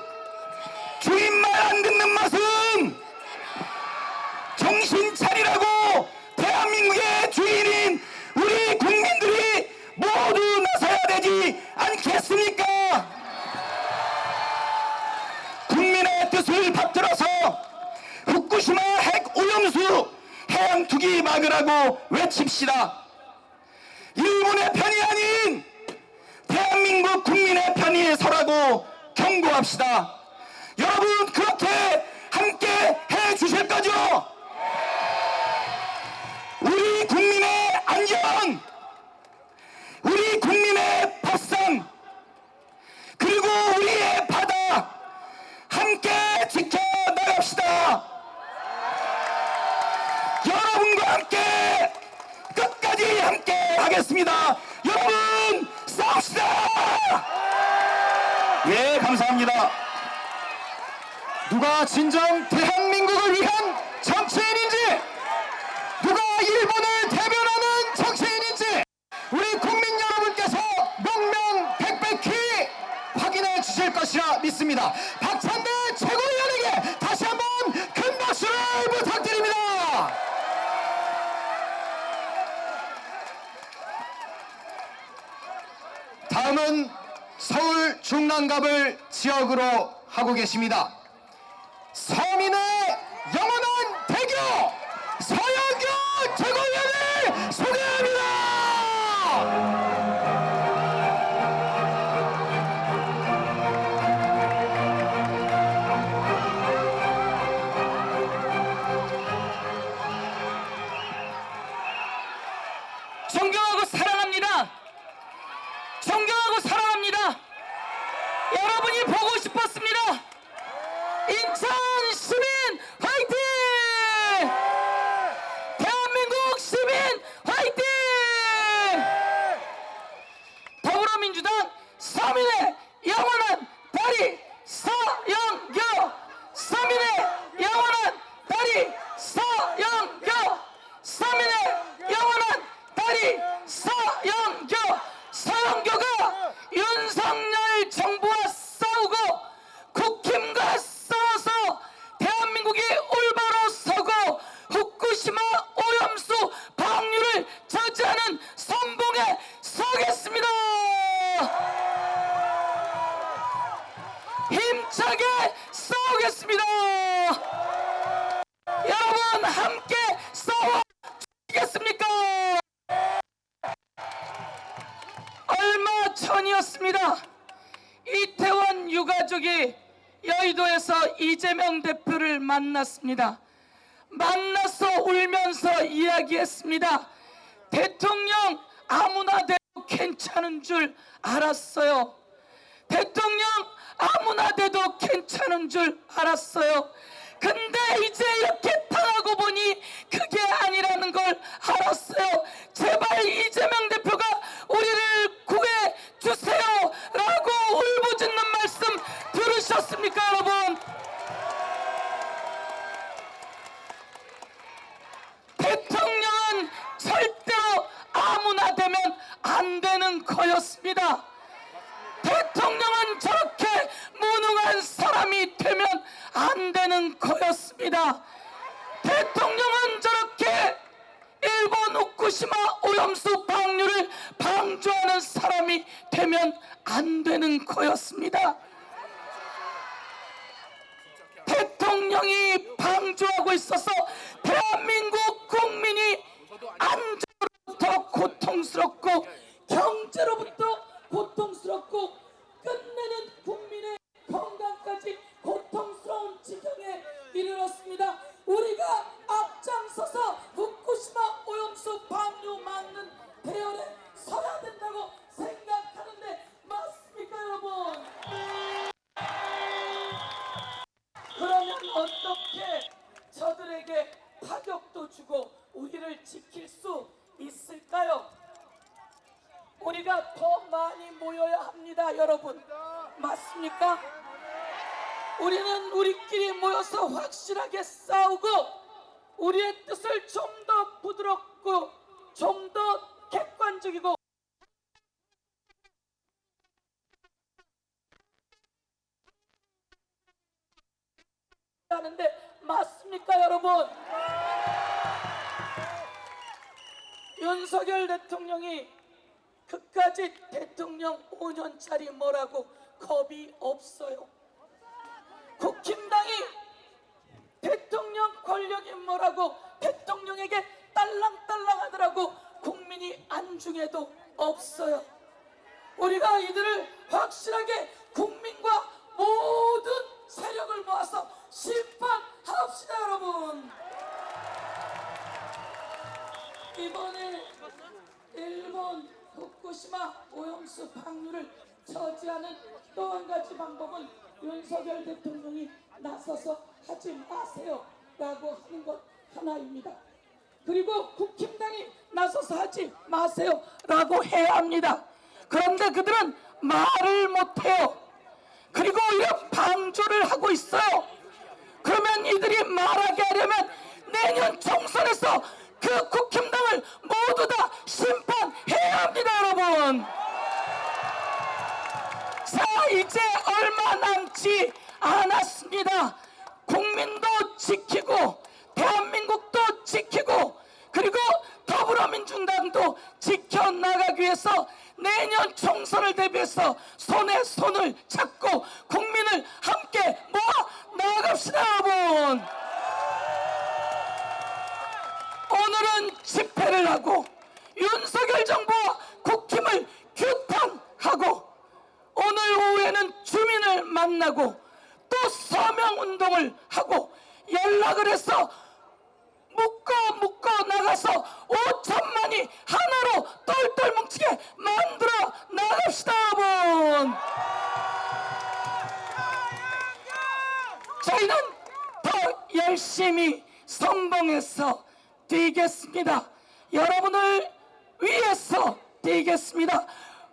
주인 말 안 듣는 맛은 정신 차리라고 대한민국의 주인인 우리 국민들이 모두 나서야 되지 않겠습니까? 국민의 뜻을 받들어서 후쿠시마 핵 오염수 해양 투기 막으라고 외칩시다. 일본의 편이 아닌 대한민국 국민의 편이 서라고 경고합시다. 여러분 그렇게 함께 해 주실 거죠? 우리 국민의 안전, 우리 국민의 밥상, 그리고 우리의 바다 함께 지켜나갑시다. 여러분과 함께 끝까지 함께 하겠습니다. 여러분 싸웁시다. 예, 감사합니다. 누가 진정 대한민국을 위한 정치인인지, 누가 일본을 대변하는 정치인인지 우리 국민 여러분께서 명명백백히 확인해 주실 것이라 믿습니다. 박찬대 최고위원에게 다시 한번 큰 박수를 부탁드립니다. 다음은 서울 중랑갑을 지역으로 하고 계십니다. 서민의 영원한 대교 서영교 최고위원을 소개합니다. 여러분이 보고 싶었습니다. 인천 시민 화이팅! 대한민국 시민 화이팅! 더불어민주당 서민의 영원한 다리 서영교, 서민의 영원한 다리 서영교, 서민의 영원한 다리 서영교. 서영교가 윤석열 정부와 싸우고 국힘과 싸워서 대한민국이 올바로 서고 후쿠시마 오염수 방류를 저지하는 선봉에 서겠습니다. 힘차게 싸우겠습니다. 여러분 함께 싸워주시겠습니까? 얼마 전이었습니다. 이태원 유가족이 여의도에서 이재명 대표를 만났습니다. 만나서 울면서 이야기했습니다. 대통령 아무나 돼도 괜찮은 줄 알았어요. 대통령 아무나 돼도 괜찮은 줄 알았어요. 근데 이제 이렇게 당하고 보니 그게 아니라는 걸 알았어요. 제발 이재명 대표가 우리를 구해 주세요 라고 울부짖는 말씀 들으셨습니까 여러분? 대통령은 절대로 아무나 되면 안 되는 거였습니다. 대통령은 저렇게 무능한 사람이 되면 안 되는 거였습니다. 대통령은 저렇게 일본 후쿠시마 오염수 방류를 방조하는 사람이 되면 안 되는 거였습니다. 대통령이 방조하고 있어서 대한민국 국민이 안전으로부터 고통스럽고 경제로부터 고통스럽고 끝내는 국민의 건강까지 고통스러운 지경에 이르렀습니다. 우리가 앞장서서 후쿠시마 오염수 방류 막는 대열에 서야 된다고 생각하는데 맞습니까 여러분? 그러면 어떻게 저들에게 타격도 주고 우리를 지킬 수 있을까요? 우리가 더 많이 모여야 합니다 여러분. 맞습니까? 우리는 우리끼리 모여서 확실하게 싸우고 우리의 뜻을 좀 더 부드럽고 좀 더 객관적이고 하는데 맞습니까 여러분? 윤석열 대통령이 그까지 대통령 5년짜리 뭐라고 겁이 없어요. 국힘당이 대통령 권력이 뭐라고 대통령에게 딸랑딸랑 하더라고 국민이 안중에도 없어요. 우리가 이들을 확실하게 국민과 모든 세력을 모아서 심판합시다 여러분. 이번에 일본 후쿠시마 오염수 방류를 저지하는 또 한 가지 방법은 윤석열 대통령이 나서서 하지 마세요 라고 하는 것 하나입니다. 그리고 국힘당이 나서서 하지 마세요 라고 해야 합니다. 그런데 그들은 말을 못해요. 그리고 오히려 방조를 하고 있어요. 그러면 이들이 말하게 하려면 내년 총선에서 그 국힘당을 모두 다 심판해야 합니다 여러분. 자 이제 얼마 남지 않았습니다. 국민도 지키고 대한민국도 지키고 그리고 더불어민주당도 지켜나가기 위해서 내년 총선을 대비해서 손에 손을 잡고 국민을 함께 모아 나아갑시다 여러분. 오늘은 집회를 하고 윤석열 정부와 국힘을 규탄하고 오늘 오후에는 주민을 만나고 또 서명운동을 하고 연락을 해서 묶어 나가서 5천만이 하나로 똘똘 뭉치게 만들어 나갑시다 여러분. 열심히 성공해서 뛰겠습니다. 여러분을 위해서 뛰겠습니다.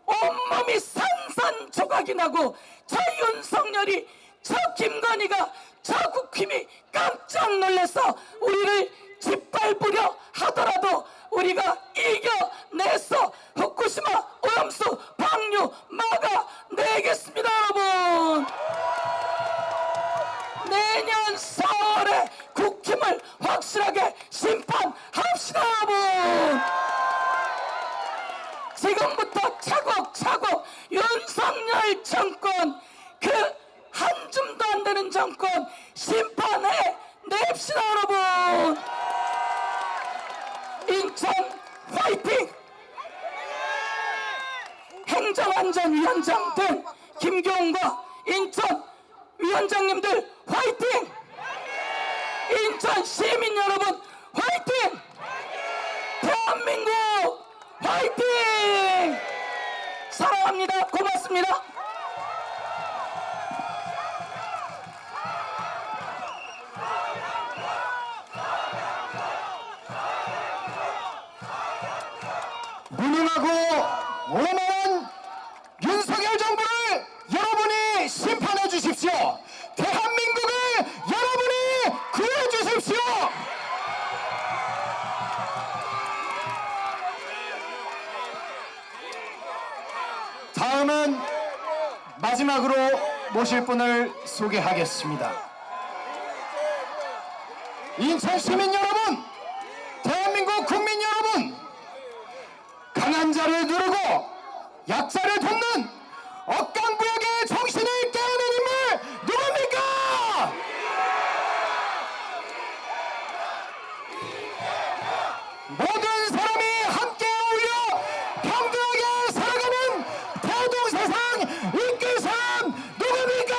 온몸이 산산조각이 나고 저 윤석열이, 저 김건희가, 저 국힘이 깜짝 놀라서 우리를 짓밟으려 하더라도 우리가 이겨내서 후쿠시마 오염수 방류 막아내겠습니다. 여러분, 내년 4월에 국힘을 확실하게 심판합시다. 여러분, 지금부터 차곡차곡 윤석열 정권, 그 한 줌도 안 되는 정권 심판해 냅시다. 여러분, 인천 화이팅! 행정안전위원장 등 김경훈과 인천 위원장님들 화이팅! 인천 시민 여러분 화이팅! 대한민국 화이팅! 사랑합니다. 고맙습니다. 무능하고 오만한 윤석열 정부를 여러분이 심판해 주십시오. 대한민국을 여러분이 구해 주십시오. 다음은 마지막으로 모실 분을 소개하겠습니다. 인천 시민 여러분, 대한민국 국민 여러분, 강한 자를 누르고 약자를 돕는 억강부역의 정신을 깨우는 인물 누굽니까? 모든 사람이 함께 어울려 평등하게 살아가는 대동세상 이끌 사람 누굽니까?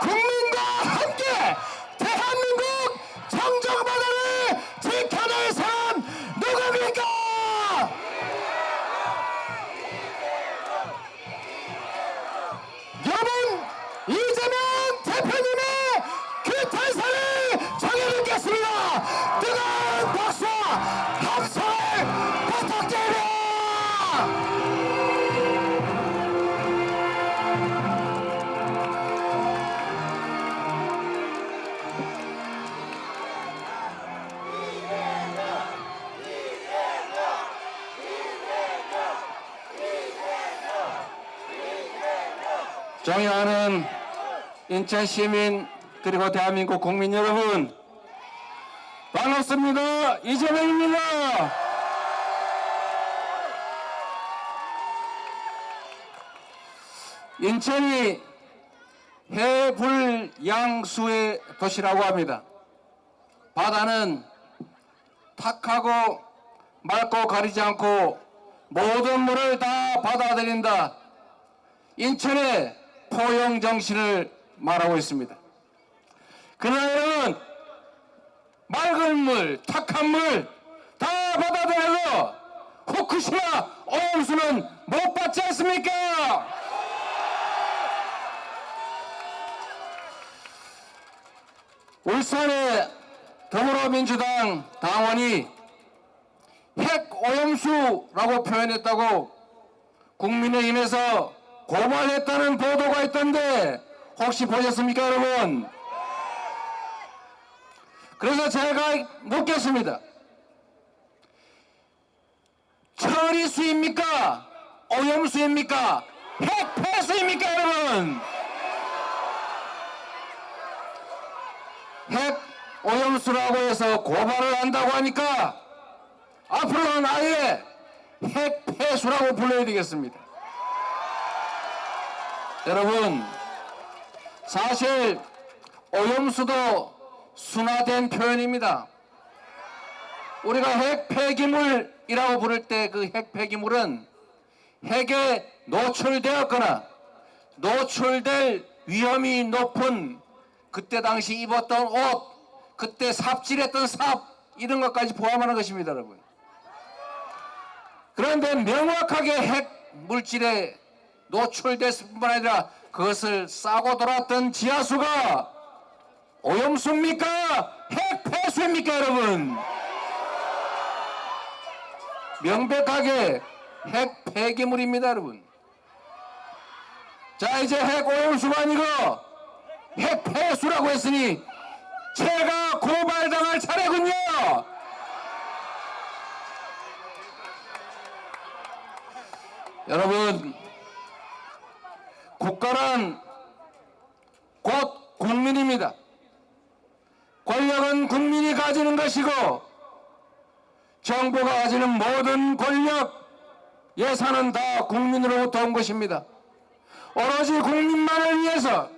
국민과 함께 대한민국 정정바다를 지켜낼 사람 누굽니까? 여러분, 이재명 대표님의 그 탄사를 정해놓겠습니다. 뜨거운 박수와 함성을 부탁드립니다. 존경하는 인천 시민 그리고 대한민국 국민 여러분, 반갑습니다. 이재명입니다. 인천이 해불양수의 도시라고 합니다. 바다는 탁하고 맑고 가리지 않고 모든 물을 다 받아들인다. 인천의 포용 정신을 말하고 있습니다. 그날은 맑은 물, 탁한 물 다 받아들여서 후쿠시마 오염수는 못 받지 않습니까? 울산의 더불어민주당 당원이 핵 오염수라고 표현했다고 국민의힘에서 고발했다는 보도가 있던데 혹시 보셨습니까, 여러분? 그래서 제가 묻겠습니다. 처리수입니까? 오염수입니까? 핵폐수입니까, 여러분? 핵 오염수라고 해서 고발을 한다고 하니까 앞으로는 아예 핵폐수라고 불러야 되겠습니다. 여러분, 사실 오염수도 순화된 표현입니다. 우리가 핵폐기물이라고 부를 때 그 핵폐기물은 핵에 노출되었거나 노출될 위험이 높은 그때 당시 입었던 옷, 그때 삽질했던 삽, 이런 것까지 포함하는 것입니다, 여러분. 그런데 명확하게 핵 물질에 노출됐을 뿐만 아니라 그것을 싸고 돌았던 지하수가 오염수입니까? 핵 폐수입니까, 여러분? 명백하게 핵 폐기물입니다, 여러분. 자, 이제 핵 오염수가 아니고 핵 폐수라고 했으니 제가 고발당할 차례군요. 여러분, 국가는 곧 국민입니다. 권력은 국민이 가지는 것이고 정부가 가지는 모든 권력, 예산은 다 국민으로부터 온 것입니다. 오로지 국민만을 위해서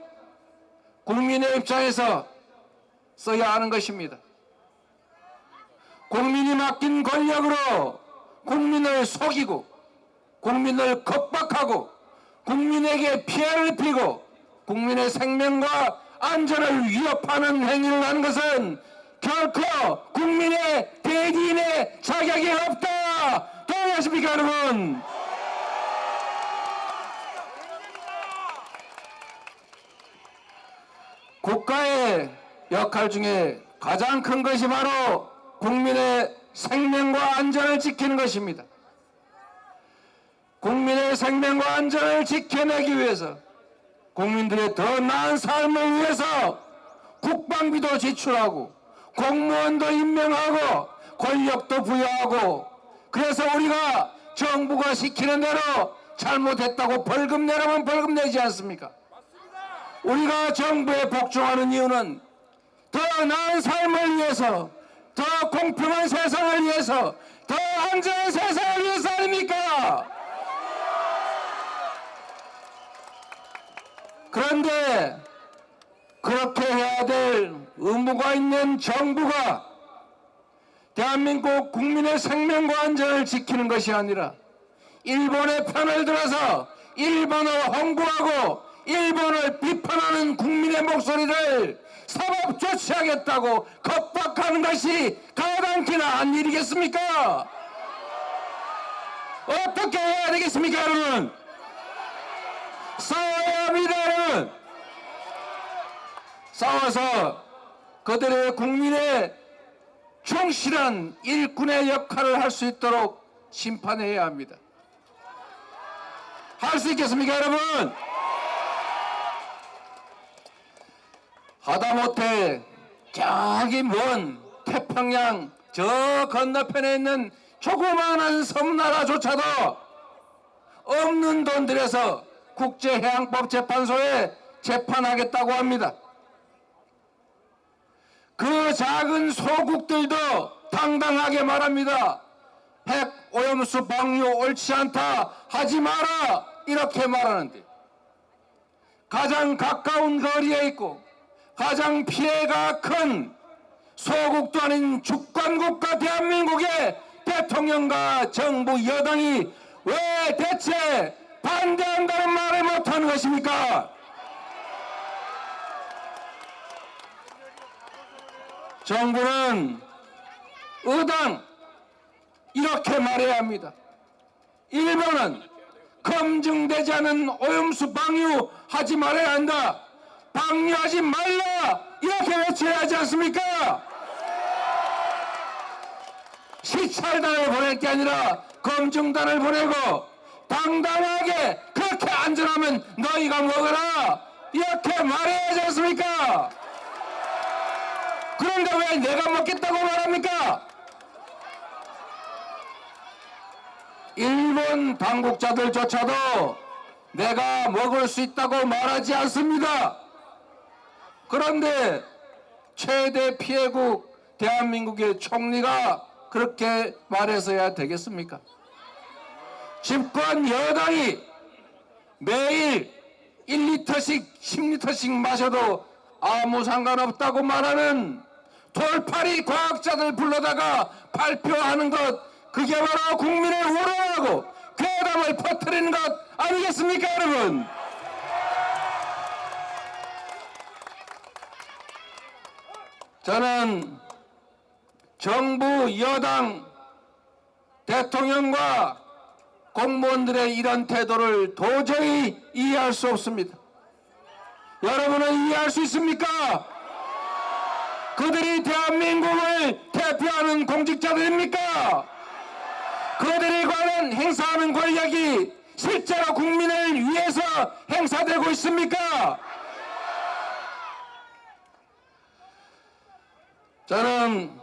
국민의 입장에서 써야 하는 것입니다. 국민이 맡긴 권력으로 국민을 속이고 국민을 겁박하고 국민에게 피해를 입히고 국민의 생명과 안전을 위협하는 행위를 하는 것은 결코 국민의 대리인의 자격이 없다. 동의하십니까, 여러분? 국가의 역할 중에 가장 큰 것이 바로 국민의 생명과 안전을 지키는 것입니다. 국민의 생명과 안전을 지켜내기 위해서 국민들의 더 나은 삶을 위해서 국방비도 지출하고 공무원도 임명하고 권력도 부여하고 그래서 우리가 정부가 시키는 대로 잘못했다고 벌금 내라면 벌금 내지 않습니까? 우리가 정부에 복종하는 이유는 더 나은 삶을 위해서, 더 공평한 세상을 위해서, 더 안전한 세상을 위해서 아닙니까? 그런데 그렇게 해야 될 의무가 있는 정부가 대한민국 국민의 생명과 안전을 지키는 것이 아니라 일본의 편을 들어서 일본을 홍보하고 일본을 비판하는 국민의 목소리를 사법 조치하겠다고 겁박하는 것이 가당키나 한 일이겠습니까? 어떻게 해야 되겠습니까, 여러분? 싸워야 합니다, 여러분. 싸워서 그들의 국민의 충실한 일꾼의 역할을 할 수 있도록 심판해야 합니다. 할 수 있겠습니까, 여러분? 하다못해 저기 먼 태평양 저 건너편에 있는 조그마한 섬나라조차도 없는 돈 들여서 국제해양법재판소에 재판하겠다고 합니다. 그 작은 소국들도 당당하게 말합니다. 핵 오염수 방류 옳지 않다, 하지 마라, 이렇게 말하는데 가장 가까운 거리에 있고 가장 피해가 큰 소국도 아닌 주권국가 대한민국의 대통령과 정부 여당이 왜 대체 반대한다는 말을 못하는 것입니까? 정부는 의당 이렇게 말해야 합니다. 일본은 검증되지 않은 오염수 방류하지 말아야 한다, 방류하지 말라, 이렇게 외쳐야 하지 않습니까? 시찰단을 보낼 게 아니라 검증단을 보내고 당당하게 그렇게 안전하면 너희가 먹어라, 이렇게 말해야 하지 않습니까? 그런데 왜 내가 먹겠다고 말합니까? 일본 당국자들조차도 내가 먹을 수 있다고 말하지 않습니다. 그런데 최대 피해국 대한민국의 총리가 그렇게 말해서야 되겠습니까? 집권 여당이 매일 1리터씩 10리터씩 마셔도 아무 상관없다고 말하는 돌팔이 과학자들 불러다가 발표하는 것, 그게 바로 국민을 우롱하고 괴담을 퍼뜨리는 것 아니겠습니까, 여러분? 저는 정부, 여당, 대통령과 공무원들의 이런 태도를 도저히 이해할 수 없습니다. 여러분은 이해할 수 있습니까? 그들이 대한민국을 대표하는 공직자들입니까? 그들이 관한 행사하는 권력이 실제로 국민을 위해서 행사되고 있습니까? 저는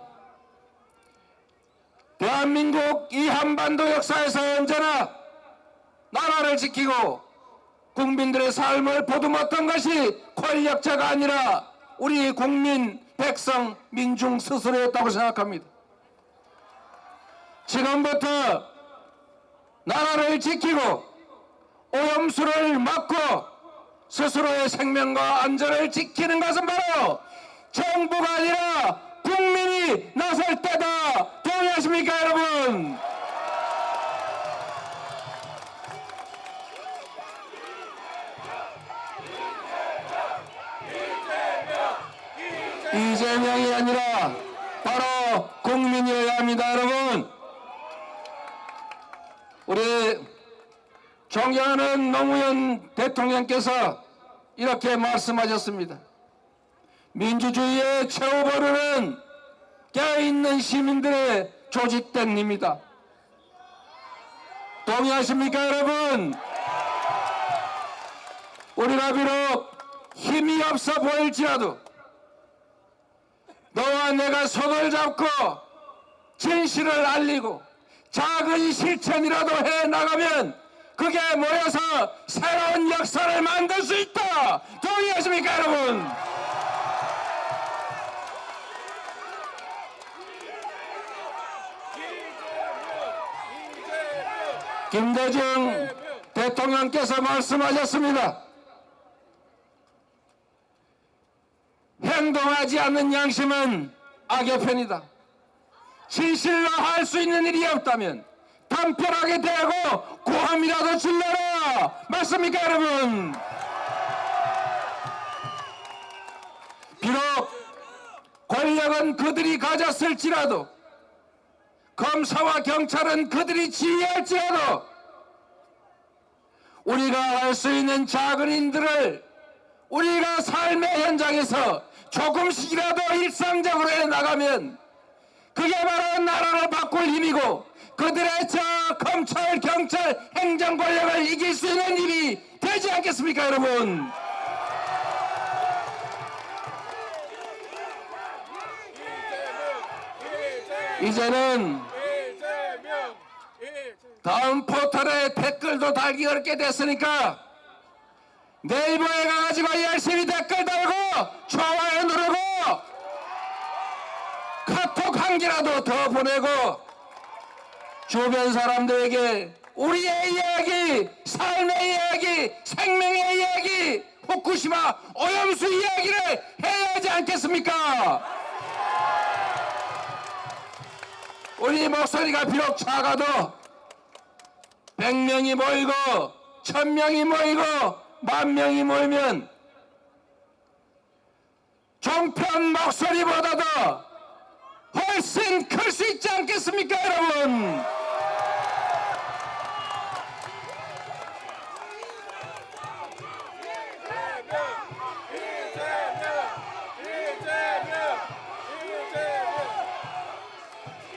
대한민국 이 한반도 역사에서 언제나 나라를 지키고 국민들의 삶을 보듬었던 것이 권력자가 아니라 우리 국민, 백성, 민중 스스로였다고 생각합니다. 지금부터 나라를 지키고 오염수를 막고 스스로의 생명과 안전을 지키는 것은 바로 정부가 아니라 국민이 나설 때다. 동의하십니까, 여러분? 이재명이 아니라 바로 국민이어야 합니다, 여러분. 우리 존경하는 노무현 대통령께서 이렇게 말씀하셨습니다. 민주주의의 최후보루는 깨어있는 시민들의 조직된 힘이다. 동의하십니까, 여러분? 우리가 비록 힘이 없어 보일지라도 너와 내가 손을 잡고 진실을 알리고 작은 실천이라도 해나가면 그게 모여서 새로운 역사를 만들 수 있다. 동의하십니까, 여러분? 김대중 대통령께서 말씀하셨습니다. 행동하지 않는 양심은 악의 편이다. 진실로 할 수 있는 일이 없다면 단편하게 대고 고함이라도 질러라. 맞습니까, 여러분? 비록 권력은 그들이 가졌을지라도 검사와 경찰은 그들이 지휘할지라도 우리가 할 수 있는 작은 일들을 우리가 삶의 현장에서 조금씩이라도 일상적으로 해나가면 그게 바로 나라를 바꿀 힘이고 그들의 저 검찰, 경찰, 행정 권력을 이길 수 있는 힘이 되지 않겠습니까, 여러분? 이제는 다음 포털에 댓글도 달기 어렵게 됐으니까 네이버에 가가지고 열심히 댓글 달고 좋아요 누르고 카톡 한 개라도 더 보내고 주변 사람들에게 우리의 이야기, 삶의 이야기, 생명의 이야기, 후쿠시마 오염수 이야기를 해야 하지 않겠습니까? 우리 목소리가 비록 작아도 100명이 모이고 1000명이 모이고 10,000명이 모이면 종편 목소리보다도 훨씬 클 수 있지 않겠습니까, 여러분?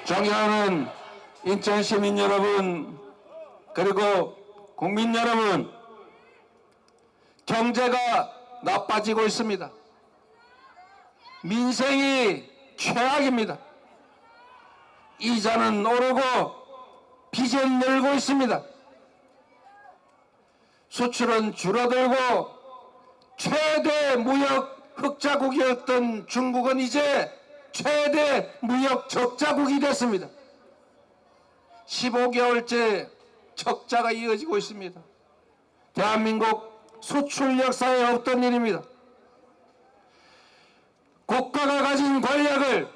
존경하는 인천 시민 여러분, 그리고 국민 여러분, 경제가 나빠지고 있습니다. 민생이 최악입니다. 이자는 오르고 빚은 늘고 있습니다. 수출은 줄어들고 최대 무역 흑자국이었던 중국은 이제 최대 무역 적자국이 됐습니다. 15개월째 적자가 이어지고 있습니다. 대한민국 수출 역사에 없던 일입니다. 국가가 가진 권력을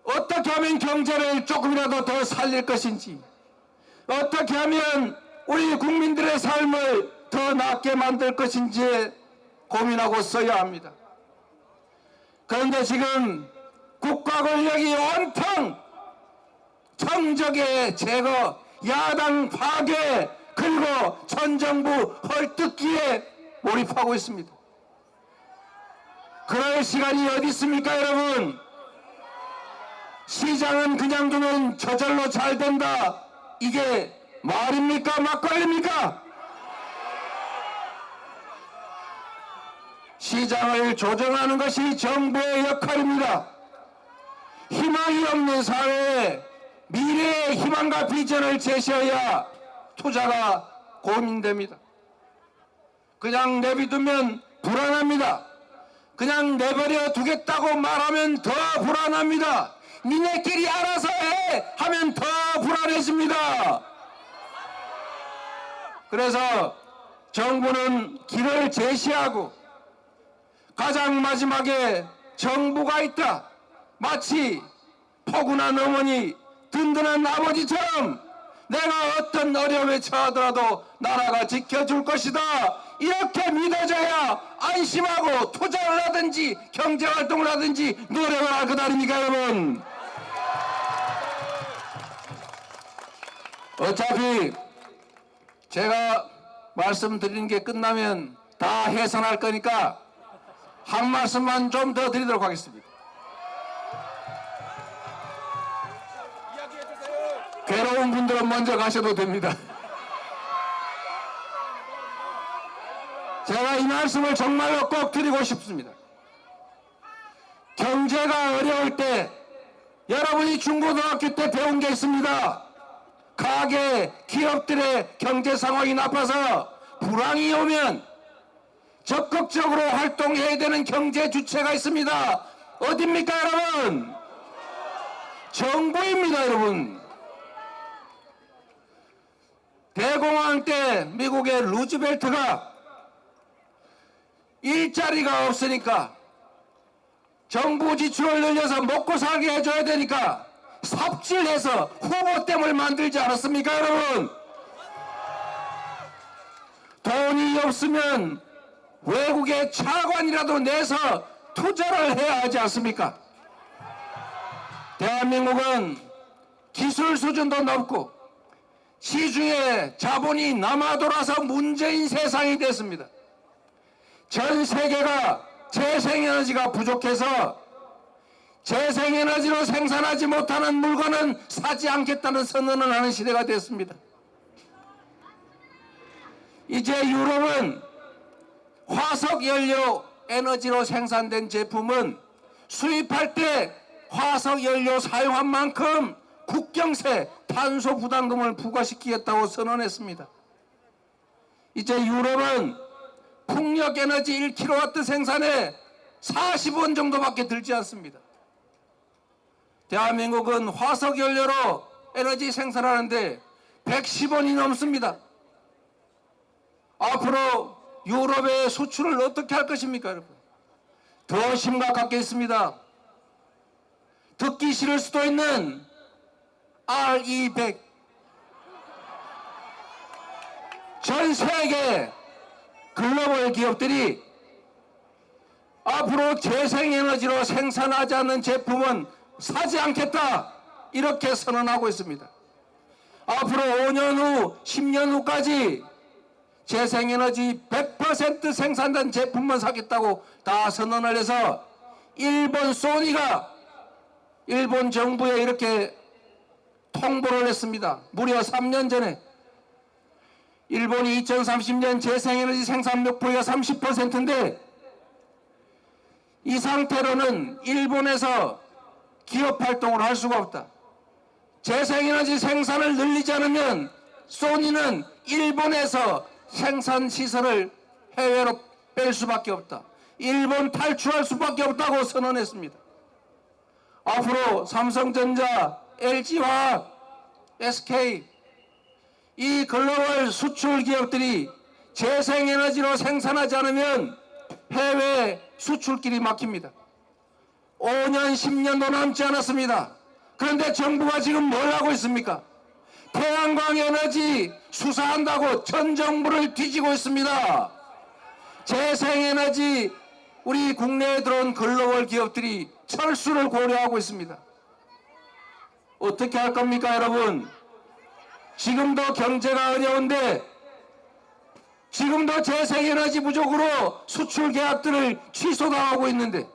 어떻게 하면 경제를 조금이라도 더 살릴 것인지, 어떻게 하면 우리 국민들의 삶을 더 낫게 만들 것인지 고민하고 써야 합니다. 그런데 지금 국가 권력이 온통 정적의 제거, 야당 파괴, 그리고 전 정부 헐뜯기에 몰입하고 있습니다. 그럴 시간이 어디 있습니까, 여러분? 시장은 그냥 두면 저절로 잘 된다. 이게 말입니까? 막걸리입니까? 시장을 조정하는 것이 정부의 역할입니다. 희망이 없는 사회에 미래의 희망과 비전을 제시해야 투자가 고민됩니다. 그냥 내비두면 불안합니다. 그냥 내버려 두겠다고 말하면 더 불안합니다. 니네끼리 알아서 해 하면 더 불안해집니다. 그래서 정부는 길을 제시하고 가장 마지막에 정부가 있다. 마치 포근한 어머니, 든든한 아버지처럼 내가 어떤 어려움에 처하더라도 나라가 지켜줄 것이다. 이렇게 믿어져야 안심하고 투자를 하든지 경제활동을 하든지 노력을 할 것 아닙니까, 여러분? 어차피 제가 말씀드리는 게 끝나면 다 해산할 거니까 한 말씀만 좀 더 드리도록 하겠습니다. 괴로운 분들은 먼저 가셔도 됩니다. 제가 이 말씀을 정말로 꼭 드리고 싶습니다. 경제가 어려울 때 여러분이 중고등학교 때 배운 게 있습니다. 가게, 기업들의 경제 상황이 나빠서 불황이 오면 적극적으로 활동해야 되는 경제 주체가 있습니다. 어딥니까, 여러분? 정부입니다, 여러분. 대공황 때 미국의 루즈벨트가 일자리가 없으니까 정부 지출을 늘려서 먹고 살게 해줘야 되니까 삽질해서 후보댐을 만들지 않았습니까, 여러분? 돈이 없으면 외국에 차관이라도 내서 투자를 해야 하지 않습니까? 대한민국은 기술 수준도 높고 시중에 자본이 남아 돌아서 문제인 세상이 됐습니다. 전 세계가 재생에너지가 부족해서 재생에너지로 생산하지 못하는 물건은 사지 않겠다는 선언을 하는 시대가 됐습니다. 이제 유럽은 화석연료 에너지로 생산된 제품은 수입할 때 화석연료 사용한 만큼 국경세 탄소 부담금을 부과시키겠다고 선언했습니다. 이제 유럽은 풍력에너지 1kW 생산에 40원 정도밖에 들지 않습니다. 대한민국은 화석연료로 에너지 생산하는데 110원이 넘습니다. 앞으로 유럽의 수출을 어떻게 할 것입니까, 여러분? 더 심각하겠습니다. 듣기 싫을 수도 있는 RE100. 전 세계 글로벌 기업들이 앞으로 재생에너지로 생산하지 않는 제품은 사지 않겠다, 이렇게 선언하고 있습니다. 앞으로 5년 후, 10년 후까지 재생에너지 100% 생산된 제품만 사겠다고 다 선언을 해서 일본 소니가 일본 정부에 이렇게 통보를 했습니다. 무려 3년 전에 일본이 2030년 재생에너지 생산 목표가 30%인데 이 상태로는 일본에서 기업 활동을 할 수가 없다. 재생에너지 생산을 늘리지 않으면 소니는 일본에서 생산 시설을 해외로 뺄 수밖에 없다. 일본 탈출할 수밖에 없다고 선언했습니다. 앞으로 삼성전자, LG화학, SK 이 글로벌 수출 기업들이 재생에너지로 생산하지 않으면 해외 수출길이 막힙니다. 5년, 10년도 남지 않았습니다. 그런데 정부가 지금 뭘 하고 있습니까? 태양광 에너지 수사한다고 전 정부를 뒤지고 있습니다. 재생에너지 우리 국내에 들어온 글로벌 기업들이 철수를 고려하고 있습니다. 어떻게 할 겁니까, 여러분? 지금도 경제가 어려운데 지금도 재생에너지 부족으로 수출 계약들을 취소당하고 있는데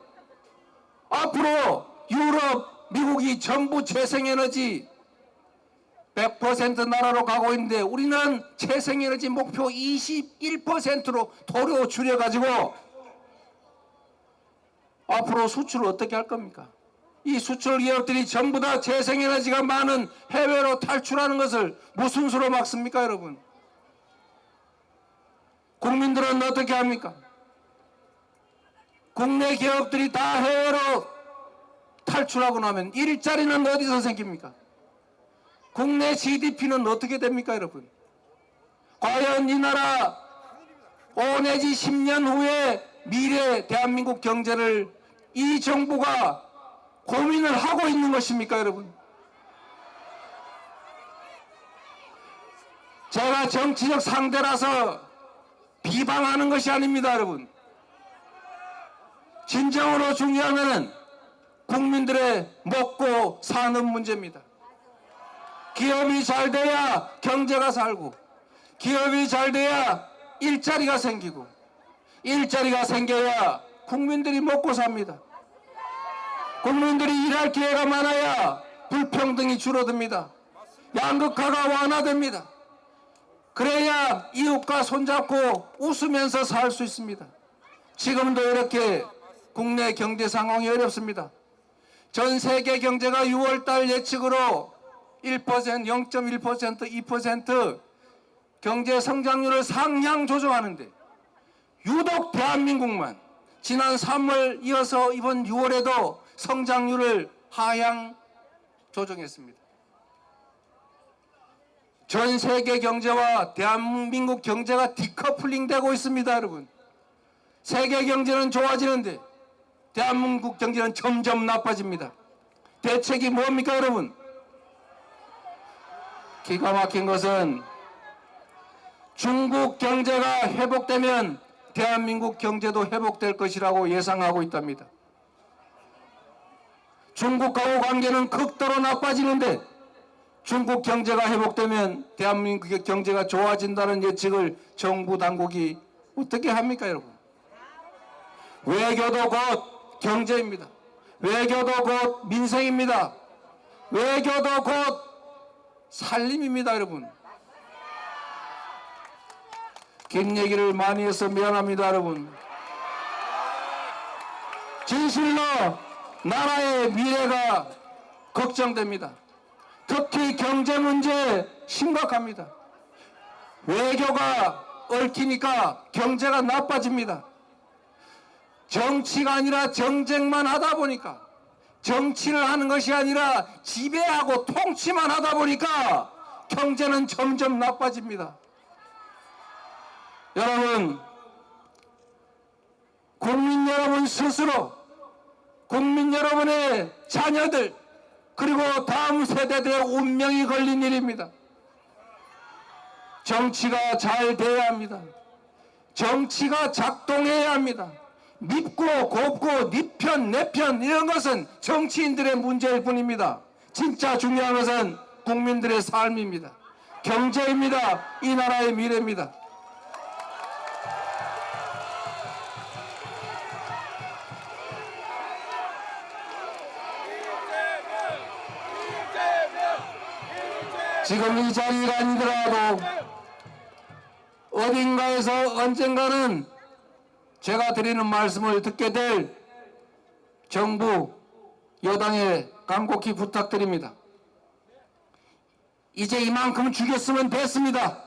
앞으로 유럽, 미국이 전부 재생에너지 100% 나라로 가고 있는데 우리는 재생에너지 목표 21%로 도로 줄여가지고 앞으로 수출을 어떻게 할 겁니까? 이 수출 기업들이 전부 다 재생에너지가 많은 해외로 탈출하는 것을 무슨 수로 막습니까, 여러분? 국민들은 어떻게 합니까? 국내 기업들이 다 해외로 탈출하고 나면 일자리는 어디서 생깁니까? 국내 GDP는 어떻게 됩니까, 여러분? 과연 이 나라 5 내지 10년 후에 미래 대한민국 경제를 이 정부가 고민을 하고 있는 것입니까, 여러분? 제가 정치적 상대라서 비방하는 것이 아닙니다, 여러분. 진정으로 중요한 것은 국민들의 먹고 사는 문제입니다. 기업이 잘 돼야 경제가 살고, 기업이 잘 돼야 일자리가 생기고, 일자리가 생겨야 국민들이 먹고 삽니다. 국민들이 일할 기회가 많아야 불평등이 줄어듭니다. 양극화가 완화됩니다. 그래야 이웃과 손잡고 웃으면서 살 수 있습니다. 지금도 이렇게 국내 경제 상황이 어렵습니다. 전 세계 경제가 6월달 예측으로 1%, 0.1%, 2% 경제 성장률을 상향 조정하는데 유독 대한민국만 지난 3월 이어서 이번 6월에도 성장률을 하향 조정했습니다. 전 세계 경제와 대한민국 경제가 디커플링 되고 있습니다, 여러분. 세계 경제는 좋아지는데 대한민국 경제는 점점 나빠집니다. 대책이 뭡니까, 여러분? 기가 막힌 것은 중국 경제가 회복되면 대한민국 경제도 회복될 것이라고 예상하고 있답니다. 중국하고 관계는 극도로 나빠지는데 중국 경제가 회복되면 대한민국의 경제가 좋아진다는 예측을 정부 당국이 어떻게 합니까, 여러분? 외교도 곧 경제입니다. 외교도 곧 민생입니다. 외교도 곧 살림입니다, 여러분. 긴 얘기를 많이 해서 미안합니다, 여러분. 진실로 나라의 미래가 걱정됩니다. 특히 경제 문제 심각합니다. 외교가 얽히니까 경제가 나빠집니다. 정치가 아니라 정쟁만 하다 보니까, 정치를 하는 것이 아니라 지배하고 통치만 하다 보니까 경제는 점점 나빠집니다. 여러분, 국민 여러분 스스로, 국민 여러분의 자녀들, 그리고 다음 세대들의 운명이 걸린 일입니다. 정치가 잘 돼야 합니다. 정치가 작동해야 합니다. 밉고 곱고 네 편, 내 편 이런 것은 정치인들의 문제일 뿐입니다. 진짜 중요한 것은 국민들의 삶입니다. 경제입니다. 이 나라의 미래입니다. 지금 이 자리가 아니더라도 어딘가에서 언젠가는 제가 드리는 말씀을 듣게 될 정부 여당에 간곡히 부탁드립니다. 이제 이만큼 죽였으면 됐습니다.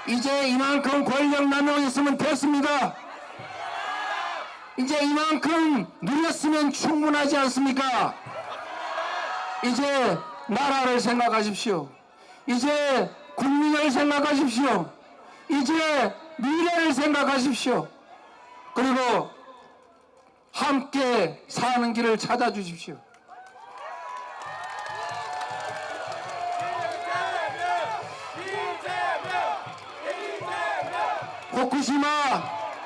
이제 이만큼 권력 남용했으면 됐습니다. 이제 이만큼 누렸으면 충분하지 않습니까? 이제 나라를 생각하십시오. 이제 국민을 생각하십시오. 이제 미래를 생각하십시오. 그리고 함께 사는 길을 찾아주십시오. 후쿠시마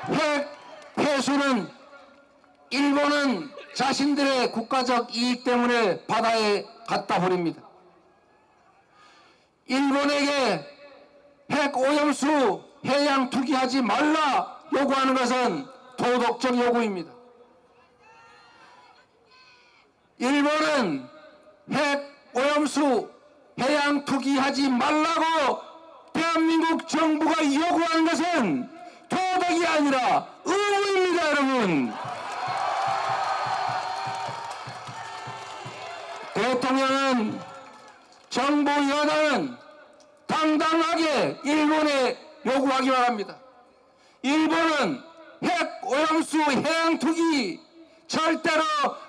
핵 폐수는 일본은 자신들의 국가적 이익 때문에 바다에 갖다 버립니다. 일본에게 핵 오염수, 해양 투기하지 말라 요구하는 것은 도덕적 요구입니다. 일본은 핵 오염수 해양 투기하지 말라고 대한민국 정부가 요구하는 것은 도덕이 아니라 의무입니다, 여러분. 대통령은 정부 여당은 당당하게 일본에 요구하기 바랍니다. 일본은 핵 오염수 해양 투기 절대로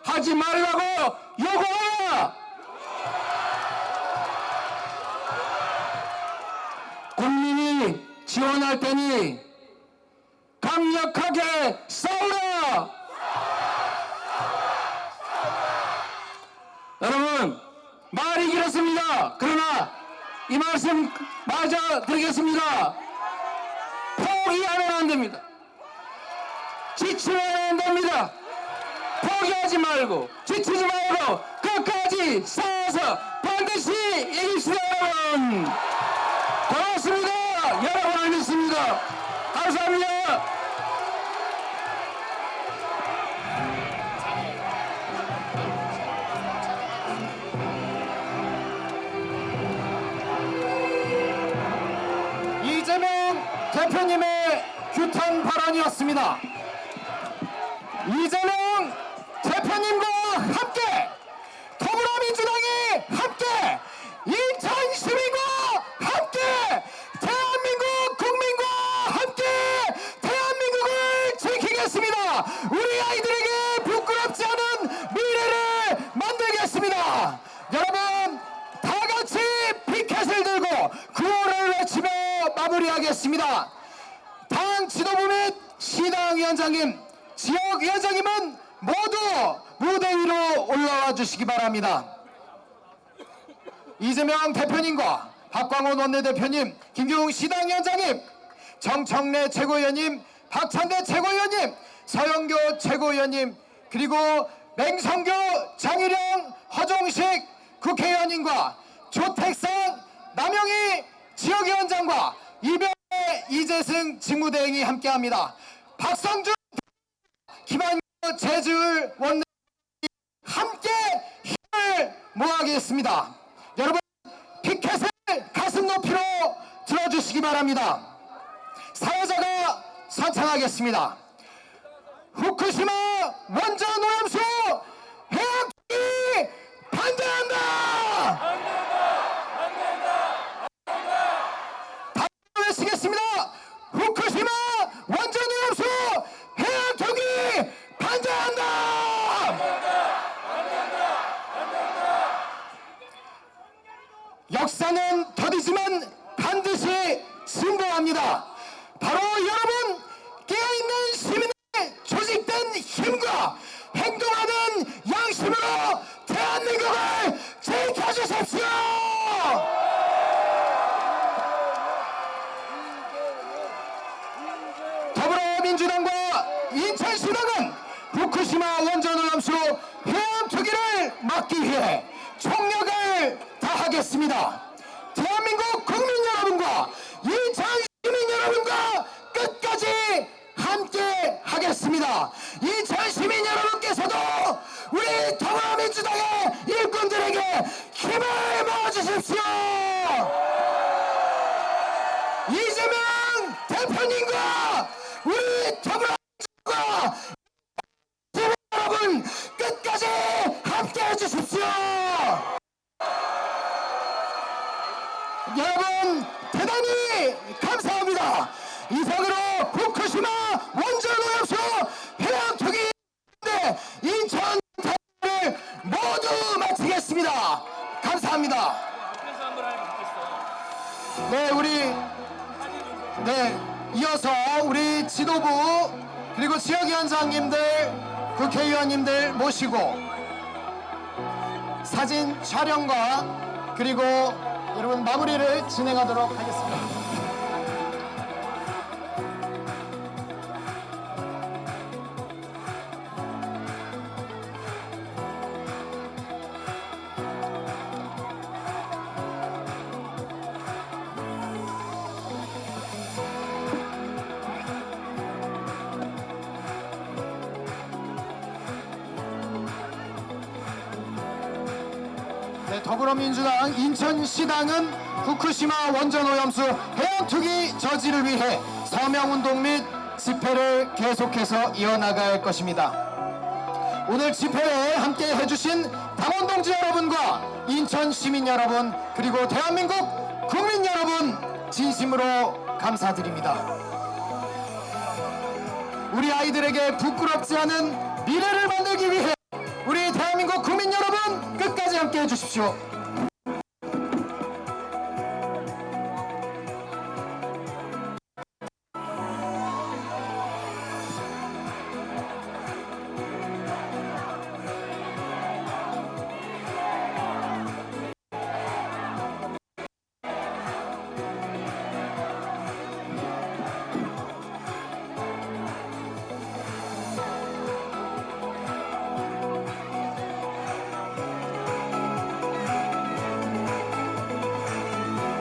하지 말라고 요구하라. 국민이 지원할 테니 강력하게 싸우라. 여러분, 말이 길었습니다. 그러나 이 말씀 맞아 드리겠습니다. 포기하면 안 됩니다. 지치면 안 됩니다. 포기하지 말고 지치지 말고 끝까지 싸워서 반드시 이깁시다, 여러분. 고맙습니다. 여러분을 믿습니다. 감사합니다. 이재명 대표님의 규탄 발언이었습니다. 이재명 대표님과 함께 더불어민주당이 함께 인천 시민과 함께 대한민국 국민과 함께 대한민국을 지키겠습니다. 우리 아이들에게 부끄럽지 않은 미래를 만들겠습니다. 여러분, 다 같이 피켓을 들고 구호를 외치며 마무리하겠습니다. 당 지도부 및 시당위원장님, 지역위원장님은 모두 무대 위로 올라와 주시기 바랍니다. 이재명 대표님과 박광원 원내대표님, 김기웅 시당위원장님, 정청래 최고위원님, 박찬대 최고위원님, 서영교 최고위원님, 그리고 맹성교, 장일영, 허종식 국회의원님과 조택상 남영희 지역위원장과 이병래, 이재승 직무대행이 함께합니다. 박성준, 김한규 제주을 원내 함께 힘을 모아겠습니다. 여러분, 피켓을 가슴 높이로 들어주시기 바랍니다. 사회자가 선창하겠습니다. 후쿠시마 원전 오염수 해양투기 반대한다! 다시 외치겠습니다. 후쿠시마 원전 오염수 해양투기 반대한다! 역사는 더디지만 반드시 승부합니다. 바로 여러분, 깨어있는 시민의 조직된 힘과 행동하는 양심으로 대한민국을 지켜주십시오! 더불어민주당과 인천시당은 후쿠시마 원전 오염수 해양 투기를 막기 위해 총력을 다하겠습니다. 대한민국 국민 여러분과 인천 시민 여러분과 끝까지 함께 하겠습니다. 인천 시민 여러분께서도 우리 더불어민주당의 일꾼들에게 힘을 모아주십시오. 이재명 대표님과 우리 더불어민주당과 시민 여러분 끝까지 함께 해주십시오. 여러분, 대단히 감사합니다. 이상으로 후쿠시마 원전 오염수 해양 투기 인천 대회를 모두 마치겠습니다. 감사합니다. 이어서 우리 지도부 그리고 지역위원장님들, 국회의원님들 모시고 사진 촬영과 그리고 여러분 마무리를 진행하도록 하겠습니다. 더불어민주당 인천시당은 후쿠시마 원전 오염수 해양 투기 저지를 위해 서명운동 및 집회를 계속해서 이어나갈 것입니다. 오늘 집회에 함께 해주신 당원동지 여러분과 인천 시민 여러분 그리고 대한민국 국민 여러분 진심으로 감사드립니다. 우리 아이들에게 부끄럽지 않은 미래를 만들기 위해 우리 대한민국 국민 여러분 끝까지 함께 해주십시오.